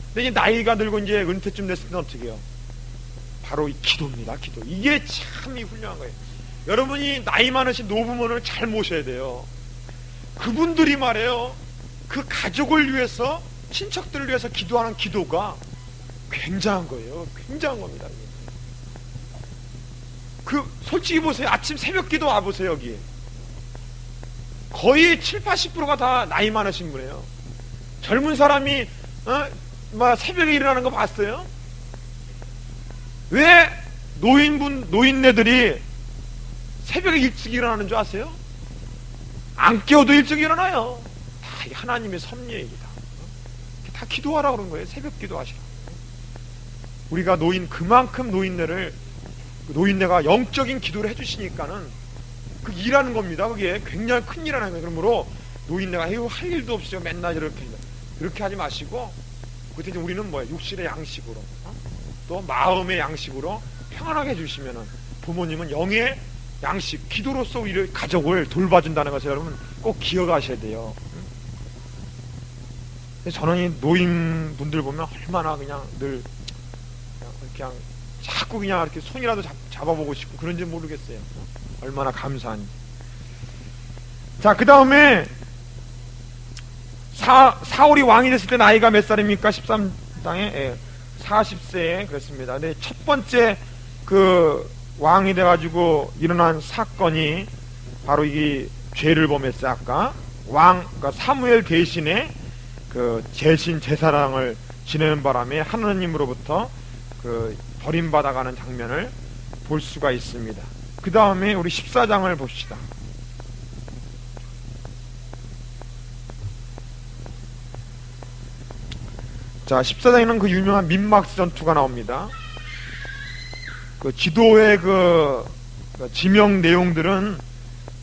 S1: 근데 이제 나이가 들고 이제 은퇴쯤 됐을 때는 어떻게 해요? 바로 이 기도입니다. 기도. 이게 참 훌륭한 거예요. 여러분이 나이 많으신 노부모를 잘 모셔야 돼요. 그분들이 말해요, 그 가족을 위해서, 친척들을 위해서 기도하는 기도가 굉장한 거예요. 굉장한 겁니다. 솔직히 보세요. 아침 새벽 기도 와보세요. 여기 거의 70~80%가 다 나이 많으신 분이에요. 젊은 사람이 새벽에 일어나는 거 봤어요? 왜 노인네들이 새벽에 일찍 일어나는 줄 아세요? 안 깨워도 일찍 일어나요. 다 하나님의 섭리입니다. 다 기도하라고 그런 거예요. 새벽 기도하시라고. 우리가 그만큼 노인네가 영적인 기도를 해주시니까는 그 일하는 겁니다. 그게 굉장히 큰 일하는 거예요. 그러므로 노인네가 할 일도 없이 맨날 이렇게 하지 마시고, 그때 우리는 뭐예요? 육신의 양식으로, 또 마음의 양식으로 평안하게 해주시면은, 부모님은 영의 양식, 기도로서 우리 가족을 돌봐준다는 것을 여러분 꼭 기억하셔야 돼요. 저는 이 노인분들 보면 얼마나 그냥 늘 그냥 자꾸 그냥 이렇게 손이라도 잡아보고 싶고 그런지 모르겠어요. 얼마나 감사한지. 자, 그 다음에 사울이 왕이 됐을 때 나이가 몇 살입니까? 13장에 40세에 그랬습니다. 근데 첫 번째 그 왕이 돼가지고 일어난 사건이 바로 이 죄를 범했어요. 아까 그러니까 사무엘 대신에 그 제사랑을 지내는 바람에 하나님으로부터 그 버림받아가는 장면을 볼 수가 있습니다. 그 다음에 우리 14장을 봅시다. 자, 14장에는 그 유명한 민막스 전투가 나옵니다. 그 지도의 그 지명 내용들은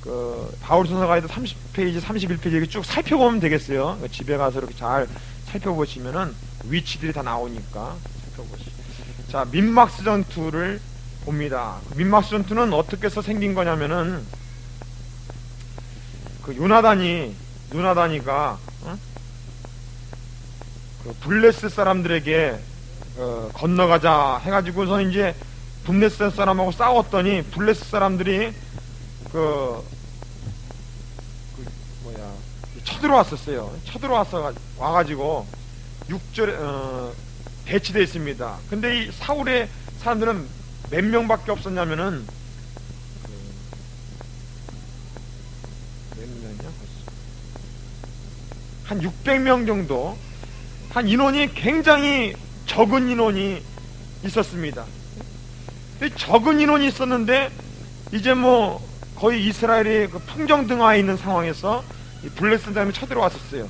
S1: 그 바울서서 가이드 30페이지, 31페이지 이렇게 쭉 살펴보면 되겠어요. 집에 가서 이렇게 잘 살펴보시면은 위치들이 다 나오니까 살펴보시죠. 자, 민막스 전투를 봅니다. 민막스 전투는 어떻게 해서 생긴 거냐면은 그 요나단이가 그 블레스 사람들에게 건너가자 해가지고서 이제 블레스 사람하고 싸웠더니 블레스 사람들이 쳐들어왔었어요. 와가지고 6절에 배치되어 있습니다. 근데 이 사울의 사람들은 몇 명밖에 없었냐면은 몇 명이냐? 한 600명 정도, 한 인원이 굉장히 적은 인원이 있었습니다. 적은 인원이 있었는데 이제 뭐 거의 이스라엘이 그 풍정등화에 있는 상황에서 이 블레스 사람이 쳐들어왔었어요.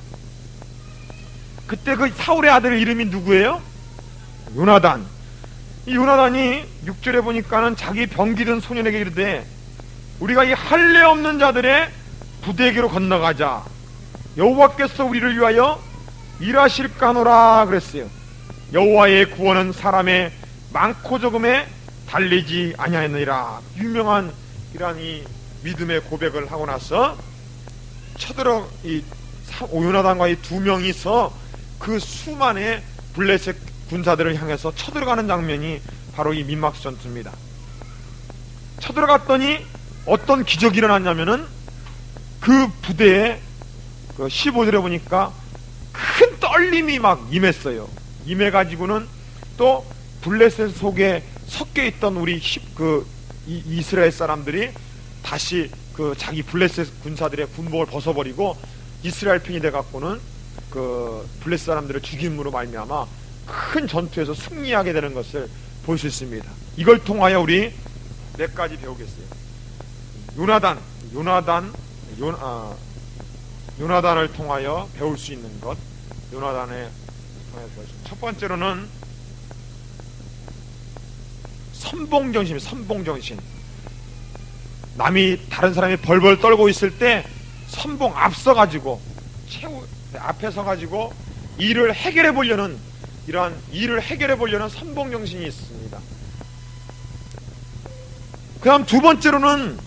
S1: 그때 그 사울의 아들 이름이 누구예요? 요나단. 이 요나단이 6절에 보니까는 자기 병기든 소년에게 이르되 우리가 이 할례 없는 자들의 부대에게로 건너가자. 여호와께서 우리를 위하여 일하실까 하노라 그랬어요. 여호와의 구원은 사람의 많고 적음에 달리지 아니하였느니라. 유명한 이러한 이 믿음의 고백을 하고 나서 이 요나단과 이 두 명이서 그 수만의 블레셋 군사들을 향해서 쳐들어가는 장면이 바로 이 민막스 전투입니다. 쳐들어갔더니 어떤 기적이 일어났냐면은 그 부대에 그 15절에 보니까 큰 떨림이 막 임했어요. 임해가지고는 또 블레셋 속에 섞여 있던 우리 이스라엘 사람들이 다시 그 자기 블레셋 군사들의 군복을 벗어버리고 이스라엘 편이 돼갖고는 그 블레셋 사람들을 죽임으로 말미암아 큰 전투에서 승리하게 되는 것을 볼 수 있습니다. 이걸 통하여 우리 몇 가지 배우겠어요. 요나단을 통하여 배울 수 있는 것. 요나단의 첫 번째로는 선봉정신입니다. 선봉정신. 남이 다른 사람이 벌벌 떨고 있을 때 선봉 앞서가지고 앞에 서가지고 일을 해결해 보려는 이러한 일을 해결해 보려는 선봉정신이 있습니다. 그 다음 두 번째로는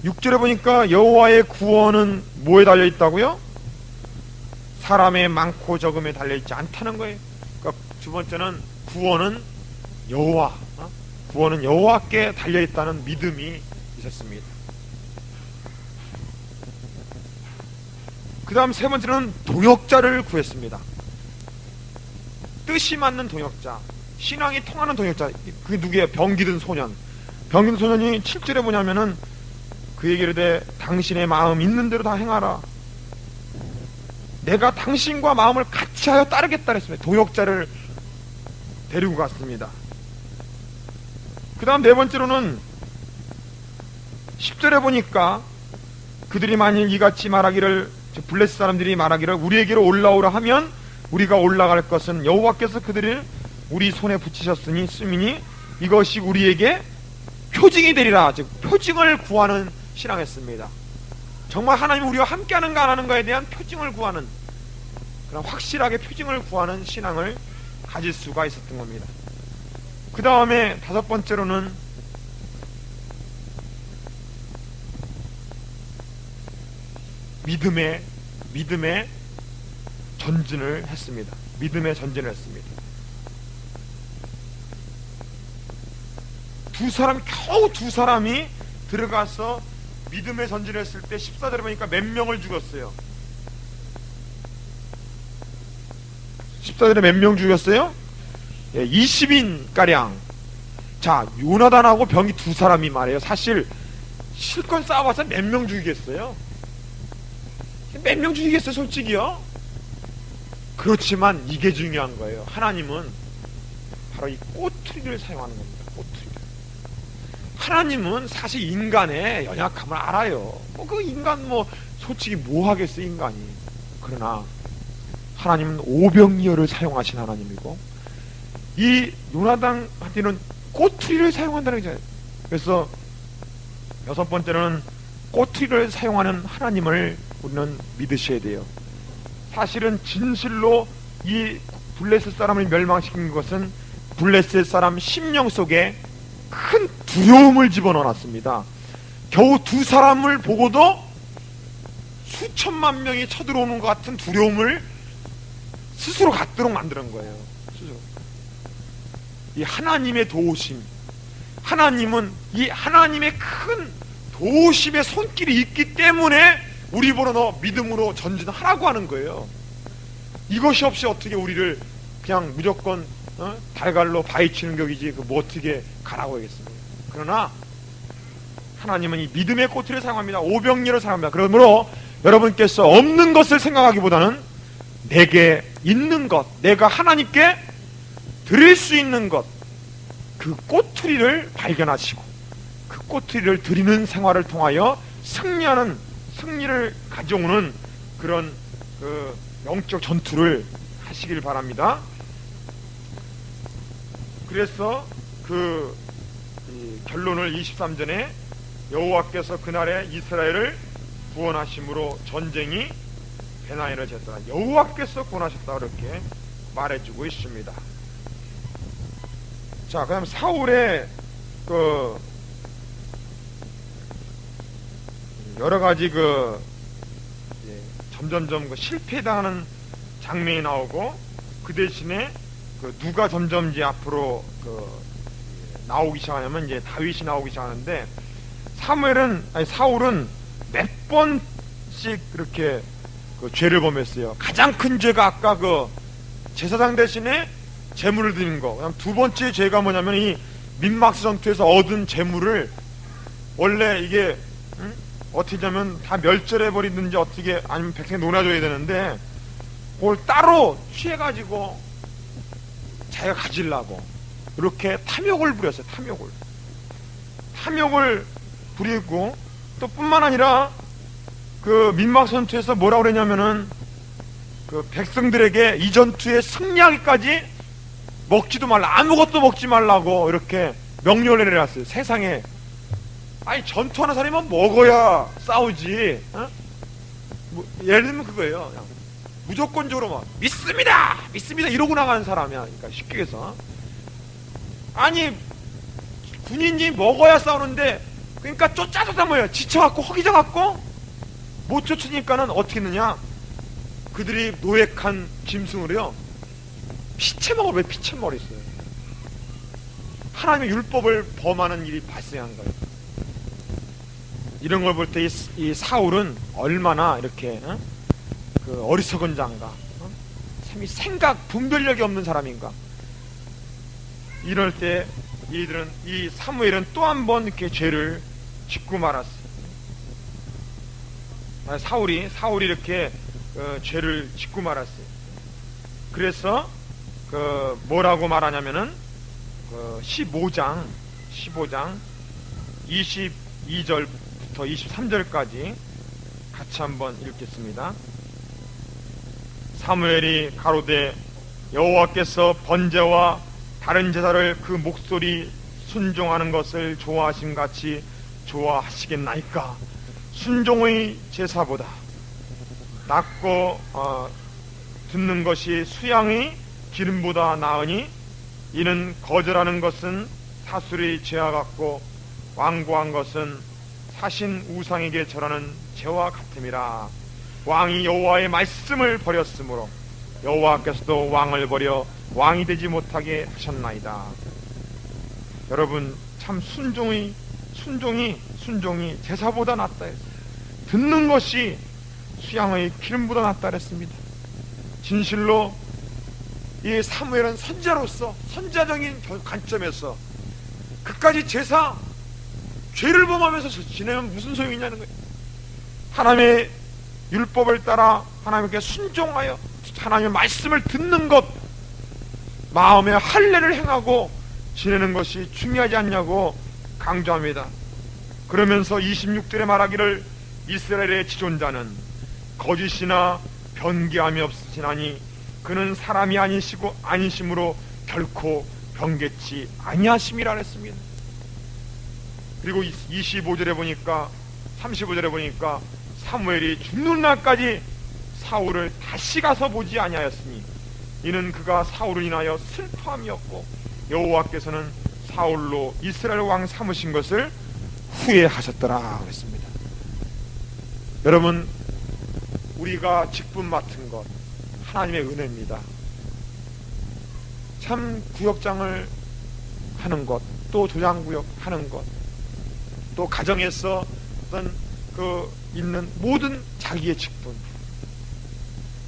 S1: 6절에 보니까 여호와의 구원은 뭐에 달려있다고요? 사람의 많고 적음에 달려있지 않다는 거예요. 그러니까 두 번째는 구원은 구원은 여호와께 달려있다는 믿음이 있었습니다. 그 다음 세 번째는 동역자를 구했습니다. 뜻이 맞는 동역자, 신앙이 통하는 동역자. 그게 누구예요? 병기든 소년. 병기든 소년이 7절에 뭐냐면은 그에게 이르되 당신의 마음 있는 대로 다 행하라. 내가 당신과 마음을 같이 하여 따르겠다 그랬습니다. 동역자를 데리고 갔습니다. 그 다음 네 번째로는 10절에 보니까 그들이 만일 이같이 말하기를, 블레셋 사람들이 말하기를 우리에게로 올라오라 하면 우리가 올라갈 것은 여호와께서 그들을 우리 손에 붙이셨으니 쓰미니 이것이 우리에게 표징이 되리라. 즉 표징을 구하는 신앙했습니다. 정말 하나님 우리와 함께하는가 안 하는가에 대한 표징을 구하는, 그런 확실하게 표징을 구하는 신앙을 가질 수가 있었던 겁니다. 그 다음에 다섯 번째로는 믿음의 전진을 했습니다. 믿음의 전진을 했습니다. 겨우 두 사람이 들어가서 믿음의 전진을 했을 때 14절에 보니까 몇 명을 죽였어요? 14절에 몇 명 죽였어요? 20인가량. 자, 요나단하고 병기 두 사람이 말이에요. 사실 실컷 싸워봐서 몇 명 죽이겠어요? 몇 명 죽이겠어요, 솔직히요? 그렇지만 이게 중요한 거예요. 하나님은 바로 이 꼬투리를 사용하는 겁니다. 꼬투리를. 하나님은 사실 인간의 연약함을 알아요. 그 인간 솔직히 뭐 하겠어요, 인간이. 그러나 하나님은 오병이어를 사용하신 하나님이고, 이 요나단한테는 꼬투리를 사용한다는 거잖아요. 그래서 여섯 번째는 꼬투리를 사용하는 하나님을 우리는 믿으셔야 돼요. 사실은 진실로 이 블레셋 사람을 멸망시킨 것은 블레셋 사람 심령 속에 큰 두려움을 집어넣어놨습니다. 겨우 두 사람을 보고도 수천만 명이 쳐들어오는 것 같은 두려움을 스스로 갖도록 만드는 거예요. 스스로. 이 하나님의 도우심, 하나님은 이 하나님의 큰 도우심의 손길이 있기 때문에 우리 보러 너 믿음으로 전진하라고 하는 거예요. 이것이 없이 어떻게 우리를 그냥 무조건 달갈로 바위치는 격이지 어떻게 가라고 하겠습니까? 그러나 하나님은 이 믿음의 꼬투리를 사용합니다. 오병이어를 사용합니다. 그러므로 여러분께서 없는 것을 생각하기보다는 내게 있는 것, 내가 하나님께 드릴 수 있는 것, 그 꼬투리를 발견하시고 그 꼬투리를 드리는 생활을 통하여 승리를 가져오는 그런 영적 전투를 하시길 바랍니다. 그래서 결론을 23절에 여호와께서 그날에 이스라엘을 구원하심으로 전쟁이 베나이를 졌더라. 여호와께서 구원하셨다 그렇게 말해주고 있습니다. 자, 그다음 사울의 여러 가지 점점점 실패당하는 장면이 나오고, 그 대신에 누가 점점 이제 앞으로 나오기 시작하냐면 이제 다윗이 나오기 시작하는데, 사울은 몇 번씩 그렇게 그 죄를 범했어요. 가장 큰 죄가 아까 그 제사장 대신에 재물을 드리는 거. 그다음 두 번째 죄가 뭐냐면 이 민막스 전투에서 얻은 재물을 원래 이게 어떻게 하면 다 멸절해 버리든지 어떻게 아니면 백성에 논아줘야 되는데 그걸 따로 취해가지고 자기가 가지려고 이렇게 탐욕을 부렸어요. 탐욕을 부리고 또 뿐만 아니라 그 민막스 전투에서 뭐라고 그랬냐면은 그 백성들에게 이 전투에 승리하기까지 먹지도 말라, 아무것도 먹지 말라고 이렇게 명령을 내려놨어요. 세상에 아니 전투하는 사람이면 먹어야 싸우지. 어? 뭐, 예를 들면 그거예요. 그냥 무조건적으로 막 믿습니다 이러고 나가는 사람이야. 그러니까 쉽게 해서 아니 군인이 먹어야 싸우는데 그러니까 쫓아서 뭐예요. 지쳐갖고 허기져갖고 못 쫓으니까는 어떻게 했느냐, 그들이 노획한 짐승으로요 피채먹을 왜 피채먹을 했어요. 하나님의 율법을 범하는 일이 발생한 거예요. 이런 걸 볼 때 이 사울은 얼마나 이렇게 그 어리석은 자인가, 생각 분별력이 없는 사람인가. 이럴 때 이 사무엘은 또 한 번 이렇게 죄를 짓고 말았어요. 사울이 이렇게 죄를 짓고 말았어요. 그래서 뭐라고 말하냐면은 15장 22절부터 23절까지 같이 한번 읽겠습니다. 사무엘이 가로되 여호와께서 번제와 다른 제사를 그 목소리 순종하는 것을 좋아하심 같이 좋아하시겠나이까. 순종의 제사보다 낮고 듣는 것이 수양의 기름보다 나으니 이는 거절하는 것은 사술의 죄와 같고 완고한 것은 사신 우상에게 절하는 죄와 같음이라. 왕이 여호와의 말씀을 버렸으므로 여호와께서도 왕을 버려 왕이 되지 못하게 하셨나이다. 여러분 참 순종이 제사보다 낫다 했어요. 듣는 것이 수양의 기름보다 낫다 그랬습니다. 진실로 이 사무엘은 선자로서 선자적인 관점에서 그까지 죄를 범하면서 지내면 무슨 소용이 있냐는 거예요. 하나님의 율법을 따라 하나님께 순종하여 하나님의 말씀을 듣는 것, 마음의 할례를 행하고 지내는 것이 중요하지 않냐고 강조합니다. 그러면서 26절에 말하기를 이스라엘의 지존자는 거짓이나 변개함이 없으시나니 그는 사람이 아니심으로 결코 변개치 아니하심이라 했습니다. 그리고 35절에 보니까 35절에 보니까 사무엘이 죽는 날까지 사울을 다시 가서 보지 아니하였으니 이는 그가 사울을 인하여 슬퍼함이었고 여호와께서는 사울로 이스라엘 왕 삼으신 것을 후회하셨더라 그랬습니다. 여러분 우리가 직분 맡은 것 하나님의 은혜입니다. 참 구역장을 하는 것, 또 조장구역 하는 것, 또 가정에서 어떤 있는 모든 자기의 직분,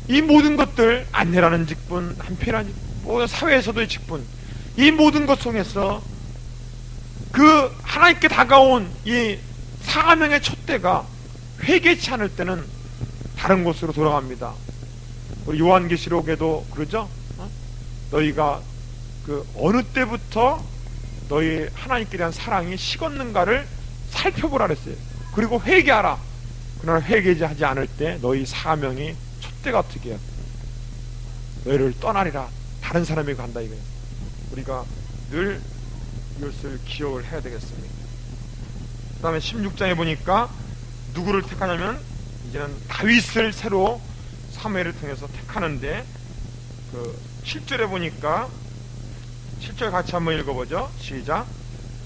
S1: 이 모든 것들, 안내라는 직분, 한편이라는 직분, 모든 사회에서도의 직분, 이 모든 것 속에서 그 하나님께 다가온 이 사명의 촛대가 회개치 않을 때는 다른 곳으로 돌아갑니다. 우리 요한계시록에도 그러죠? 너희가 어느 때부터 너희 하나님께 대한 사랑이 식었는가를 살펴보라 그랬어요. 그리고 회개하라. 그러나 회개하지 않을 때 너희 사명이 촛대가 어떻게 해요? 너희를 떠나리라. 다른 사람에게 간다 이거예요. 우리가 늘 이것을 기억을 해야 되겠습니다. 그 다음에 16장에 보니까 누구를 택하냐면 이제는 다윗을 새로 사무엘을 통해서 택하는데 7절에 보니까 7절 같이 한번 읽어보죠. 시작.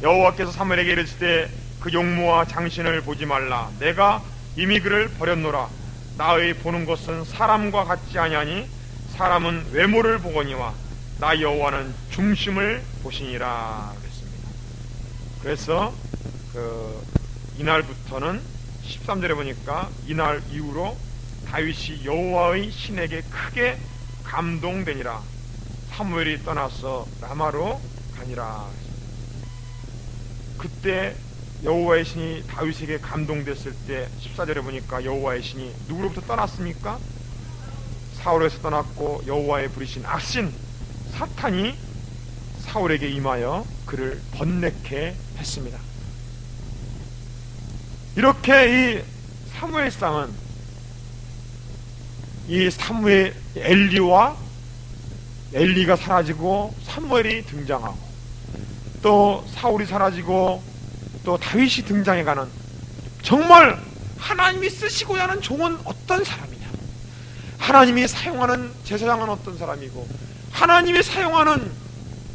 S1: 여호와께서 사무엘에게 이르시되 그 용모와 장신을 보지 말라. 내가 이미 그를 버렸노라. 나의 보는 것은 사람과 같지 아니하니 사람은 외모를 보거니와 나 여호와는 중심을 보시니라 그랬습니다. 그래서 이날부터는 13절에 보니까 이날 이후로 다윗이 여호와의 신에게 크게 감동되니라. 사무엘이 떠나서 라마로 가니라. 그때 여호와의 신이 다윗에게 감동됐을 때 14절에 보니까 여호와의 신이 누구로부터 떠났습니까? 사울에서 떠났고 여호와의 부리신 악신 사탄이 사울에게 임하여 그를 번뇌케 했습니다. 이렇게 이 사무엘상은 이 사무엘 엘리가 사라지고 사무엘이 등장하고 또 사울이 사라지고 또 다윗이 등장해가는, 정말 하나님이 쓰시고자 하는 종은 어떤 사람이냐, 하나님이 사용하는 제사장은 어떤 사람이고 하나님이 사용하는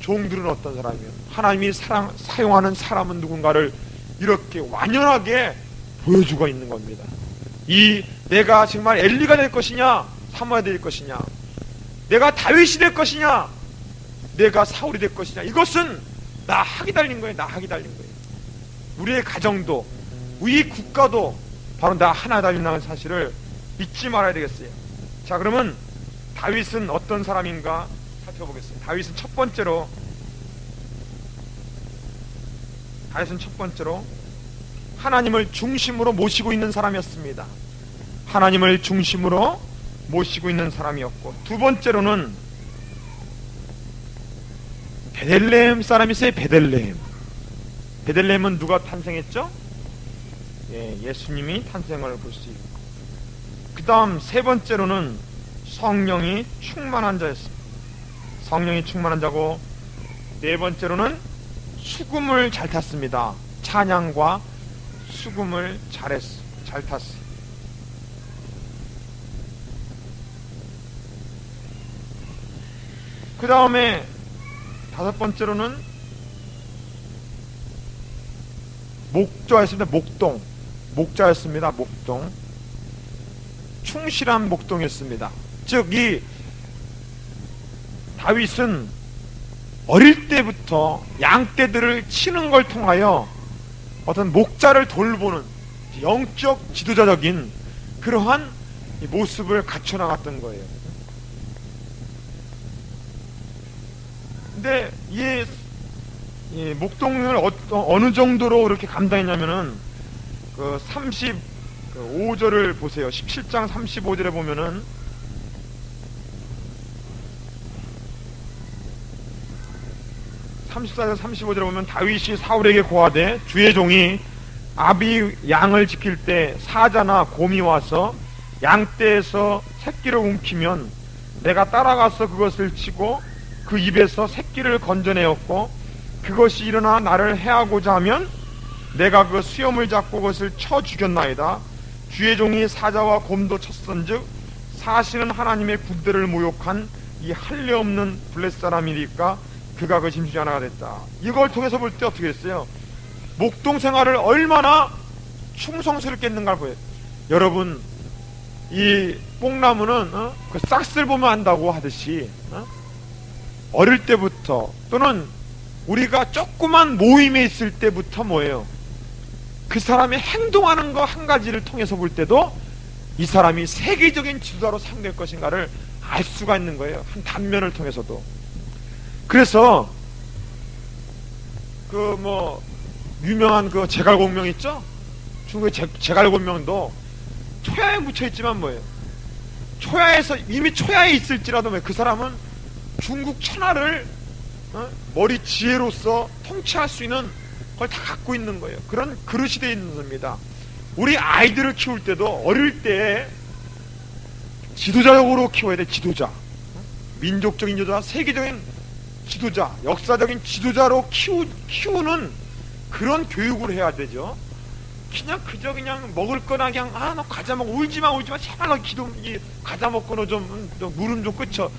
S1: 종들은 어떤 사람이며 하나님이 사용하는 사람은 누군가를 이렇게 완연하게 보여주고 있는 겁니다. 내가 정말 엘리가 될 것이냐 사무엘이 될 것이냐, 내가 다윗이 될 것이냐 내가 사울이 될 것이냐, 이것은 나 학이 달린 거예요. 나 학이 달린 거예요. 우리의 가정도 우리 국가도 바로 나 하나 달린다는 사실을 잊지 말아야 되겠어요. 자, 그러면 다윗은 어떤 사람인가 살펴보겠습니다. 다윗은 첫 번째로 하나님을 중심으로 모시고 있는 사람이었습니다. 하나님을 중심으로 모시고 있는 사람이었고, 두 번째로는 베들레헴 사람이세요. 베들레헴은 누가 탄생했죠? 예수님이 탄생을 볼 수 있고, 그 다음 세 번째로는 성령이 충만한 자였습니다. 성령이 충만한 자고, 네 번째로는 수금을 잘 탔습니다. 찬양과 수금을 잘 탔어요. 그 다음에 다섯 번째로는 목자였습니다. 목자였습니다. 충실한 목동이었습니다. 즉, 이 다윗은 어릴 때부터 양떼들을 치는 걸 통하여 어떤 목자를 돌보는 영적 지도자적인 그러한 모습을 갖춰나갔던 거예요. 근데 이 목동을 어느 정도로 이렇게 감당했냐면은 그 35절을 보세요. 17장 35절에 보면은 (34절) 35절에 보면 다윗이 사울에게 고하되 주의 종이 아비 양을 지킬 때 사자나 곰이 와서 양떼에서 새끼를 움키면 내가 따라가서 그것을 치고 그 입에서 새끼를 건져내었고, 그것이 일어나 나를 해하고자 하면 내가 그 수염을 잡고 그것을 쳐 죽였나이다. 주의 종이 사자와 곰도 쳤은즉 사실은 하나님의 군대를 모욕한 이 할례 없는 블레셋 사람이니까 그가 그 심지 하나가 됐다. 이걸 통해서 볼 때 어떻게 됐어요? 목동 생활을 얼마나 충성스럽게 했는가 보여요. 여러분, 이 뽕나무는 그 싹쓸 보면 안다고 하듯이 어릴 때부터 또는 우리가 조그만 모임에 있을 때부터 뭐예요? 그 사람이 행동하는 거 한 가지를 통해서 볼 때도 이 사람이 세계적인 지도자로 상될 것인가를 알 수가 있는 거예요. 한 단면을 통해서도. 그래서 유명한 그 제갈공명 있죠? 중국의 제갈공명도 초야에 묻혀있지만 뭐예요? 이미 초야에 있을지라도 그 사람은 중국 천하를 머리 지혜로서 통치할 수 있는 걸 다 갖고 있는 거예요. 그런 그릇이 되어 있는 겁니다. 우리 아이들을 키울 때도 어릴 때 지도자적으로 키워야 돼. 지도자, 민족적인 지도자, 세계적인 지도자, 역사적인 지도자로 키우는 그런 교육을 해야 되죠. 그냥 먹을 거나 그냥 너 과자 먹어, 울지마 제발 너 과자 먹고 너 물은 좀 끄쳐,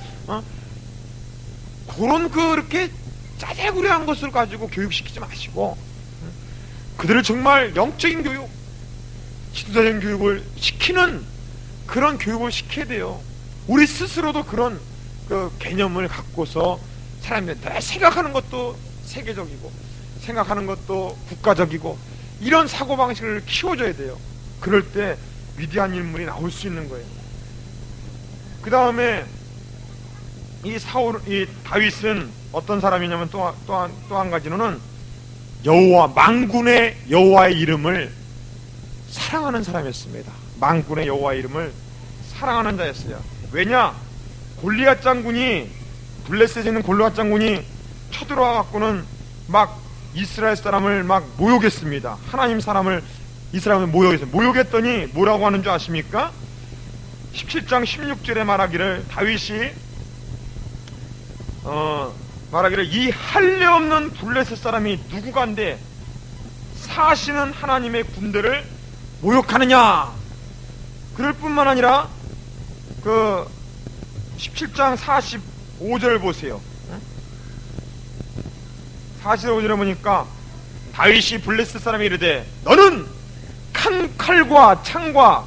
S1: 그런 그렇게 짜잘구레한 것을 가지고 교육시키지 마시고 그들을 정말 영적인 교육, 지도자적인 교육을 시키는 그런 교육을 시켜야 돼요. 우리 스스로도 그런 그 개념을 갖고서 사람들 생각하는 것도 세계적이고 생각하는 것도 국가적이고 이런 사고방식을 키워줘야 돼요. 그럴 때 위대한 인물이 나올 수 있는 거예요. 그 다음에 이 다윗은 어떤 사람이냐면 또 한 가지로는 여호와, 만군의 여호와의 이름을 사랑하는 사람이었습니다. 만군의 여호와의 이름을 사랑하는 자였어요. 왜냐? 골리앗 장군이, 블레셋에 있는 골리앗 장군이 쳐들어와 갖고는 막 이스라엘 사람을 막 모욕했습니다. 하나님 사람을, 이스라엘을 모욕했어요. 모욕했더니 뭐라고 하는 줄 아십니까? 17장 16절에 말하기를, 다윗이 말하기를, 이 할례 없는 블레셋 사람이 누구간데 사시는 하나님의 군대를 모욕하느냐. 그럴 뿐만 아니라 그 17장 45절 보세요. 45절에 보니까 다윗이 블레셋 사람이 이르되 너는 큰 칼과 창과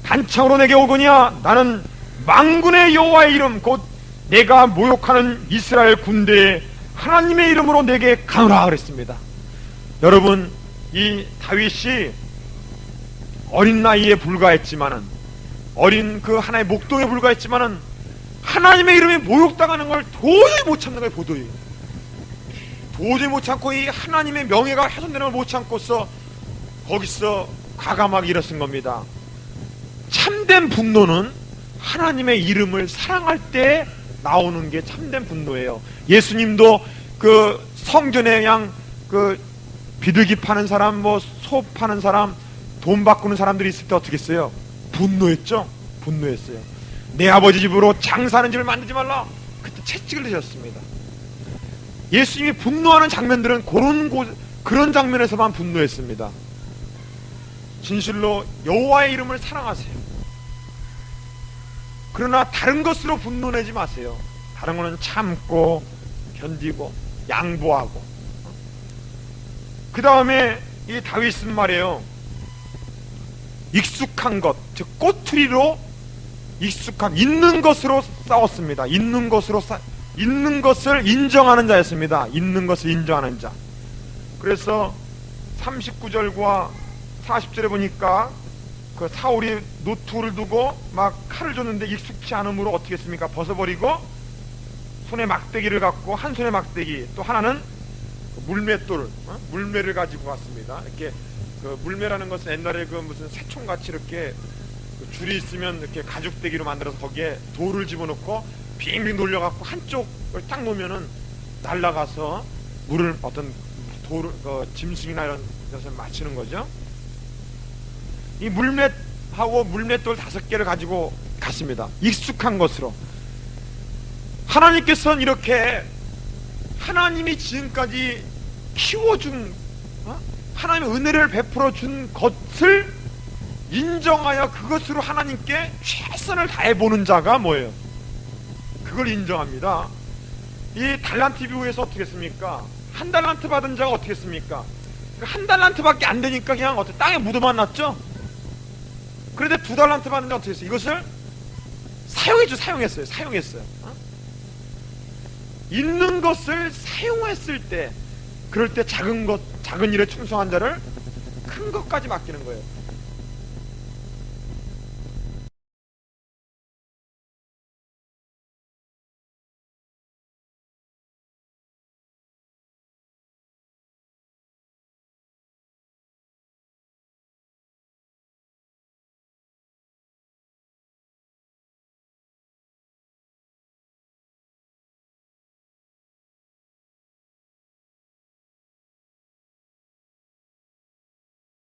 S1: 단창으로 내게 오거니와 나는 만군의 여호와의 이름 곧 내가 모욕하는 이스라엘 군대의 하나님의 이름으로 내게 가노라 그랬습니다. 여러분, 이 다윗이 어린 나이에 불과했지만은, 어린 그 하나의 목동에 불과했지만은 하나님의 이름이 모욕당하는 걸 도저히 못 참는 거예요. 도저히 못 참고 이 하나님의 명예가 훼손되는 걸 못 참고서 거기서 과감하게 일어선 겁니다. 참된 분노는 하나님의 이름을 사랑할 때 나오는 게 참된 분노예요. 예수님도 그 성전에 그 비둘기 파는 사람, 뭐 소 파는 사람, 돈 바꾸는 사람들이 있을 때 어떻게 했어요? 분노했죠? 분노했어요. 내 아버지 집으로 장사하는 집을 만들지 말라. 그때 채찍을 내셨습니다. 예수님이 분노하는 장면들은 그런 장면에서만 분노했습니다. 진실로 여호와의 이름을 사랑하세요. 그러나 다른 것으로 분노내지 마세요. 다른 거는 참고 견디고 양보하고. 그 다음에 이 다윗은 말이에요, 익숙한 것, 즉 꼬투리로 익숙한, 있는 것으로 싸웠습니다. 있는 것을 인정하는 자였습니다. 있는 것을 인정하는 자. 그래서 39절과 40절에 보니까 그 사울이 노투를 두고 막 칼을 줬는데 익숙치 않음으로 어떻게 했습니까? 벗어버리고 손에 막대기를 갖고, 한 손에 막대기, 또 하나는 물맷돌, 물매를 가지고 왔습니다. 이렇게 그 물매라는 것은 옛날에 그 무슨 새총같이 이렇게 그 줄이 있으면 이렇게 가죽대기로 만들어서 거기에 돌을 집어넣고 빙빙 돌려갖고 한쪽을 딱 놓으면은 날아가서 물을, 어떤 돌, 짐승이나 이런 것을 맞추는 거죠. 이 물맷하고 물맷돌 5개를 가지고 갔습니다. 익숙한 것으로. 하나님께서는 이렇게 하나님이 지금까지 키워준, 하나님의 은혜를 베풀어 준 것을 인정하여 그것으로 하나님께 최선을 다해보는 자가 뭐예요? 그걸 인정합니다. 이 달란트 비유에서 어떻게 했습니까? 한 달란트 받은 자가 어떻게 했습니까? 한 달란트밖에 안 되니까 그냥 땅에 묻어만 놨죠? 그런데 2달란트 받은 자가 어떻게 했어요? 이것을 사용했어요. 있는 것을 사용했을 때, 그럴 때 작은 일에 충성한 자를 큰 것까지 맡기는 거예요.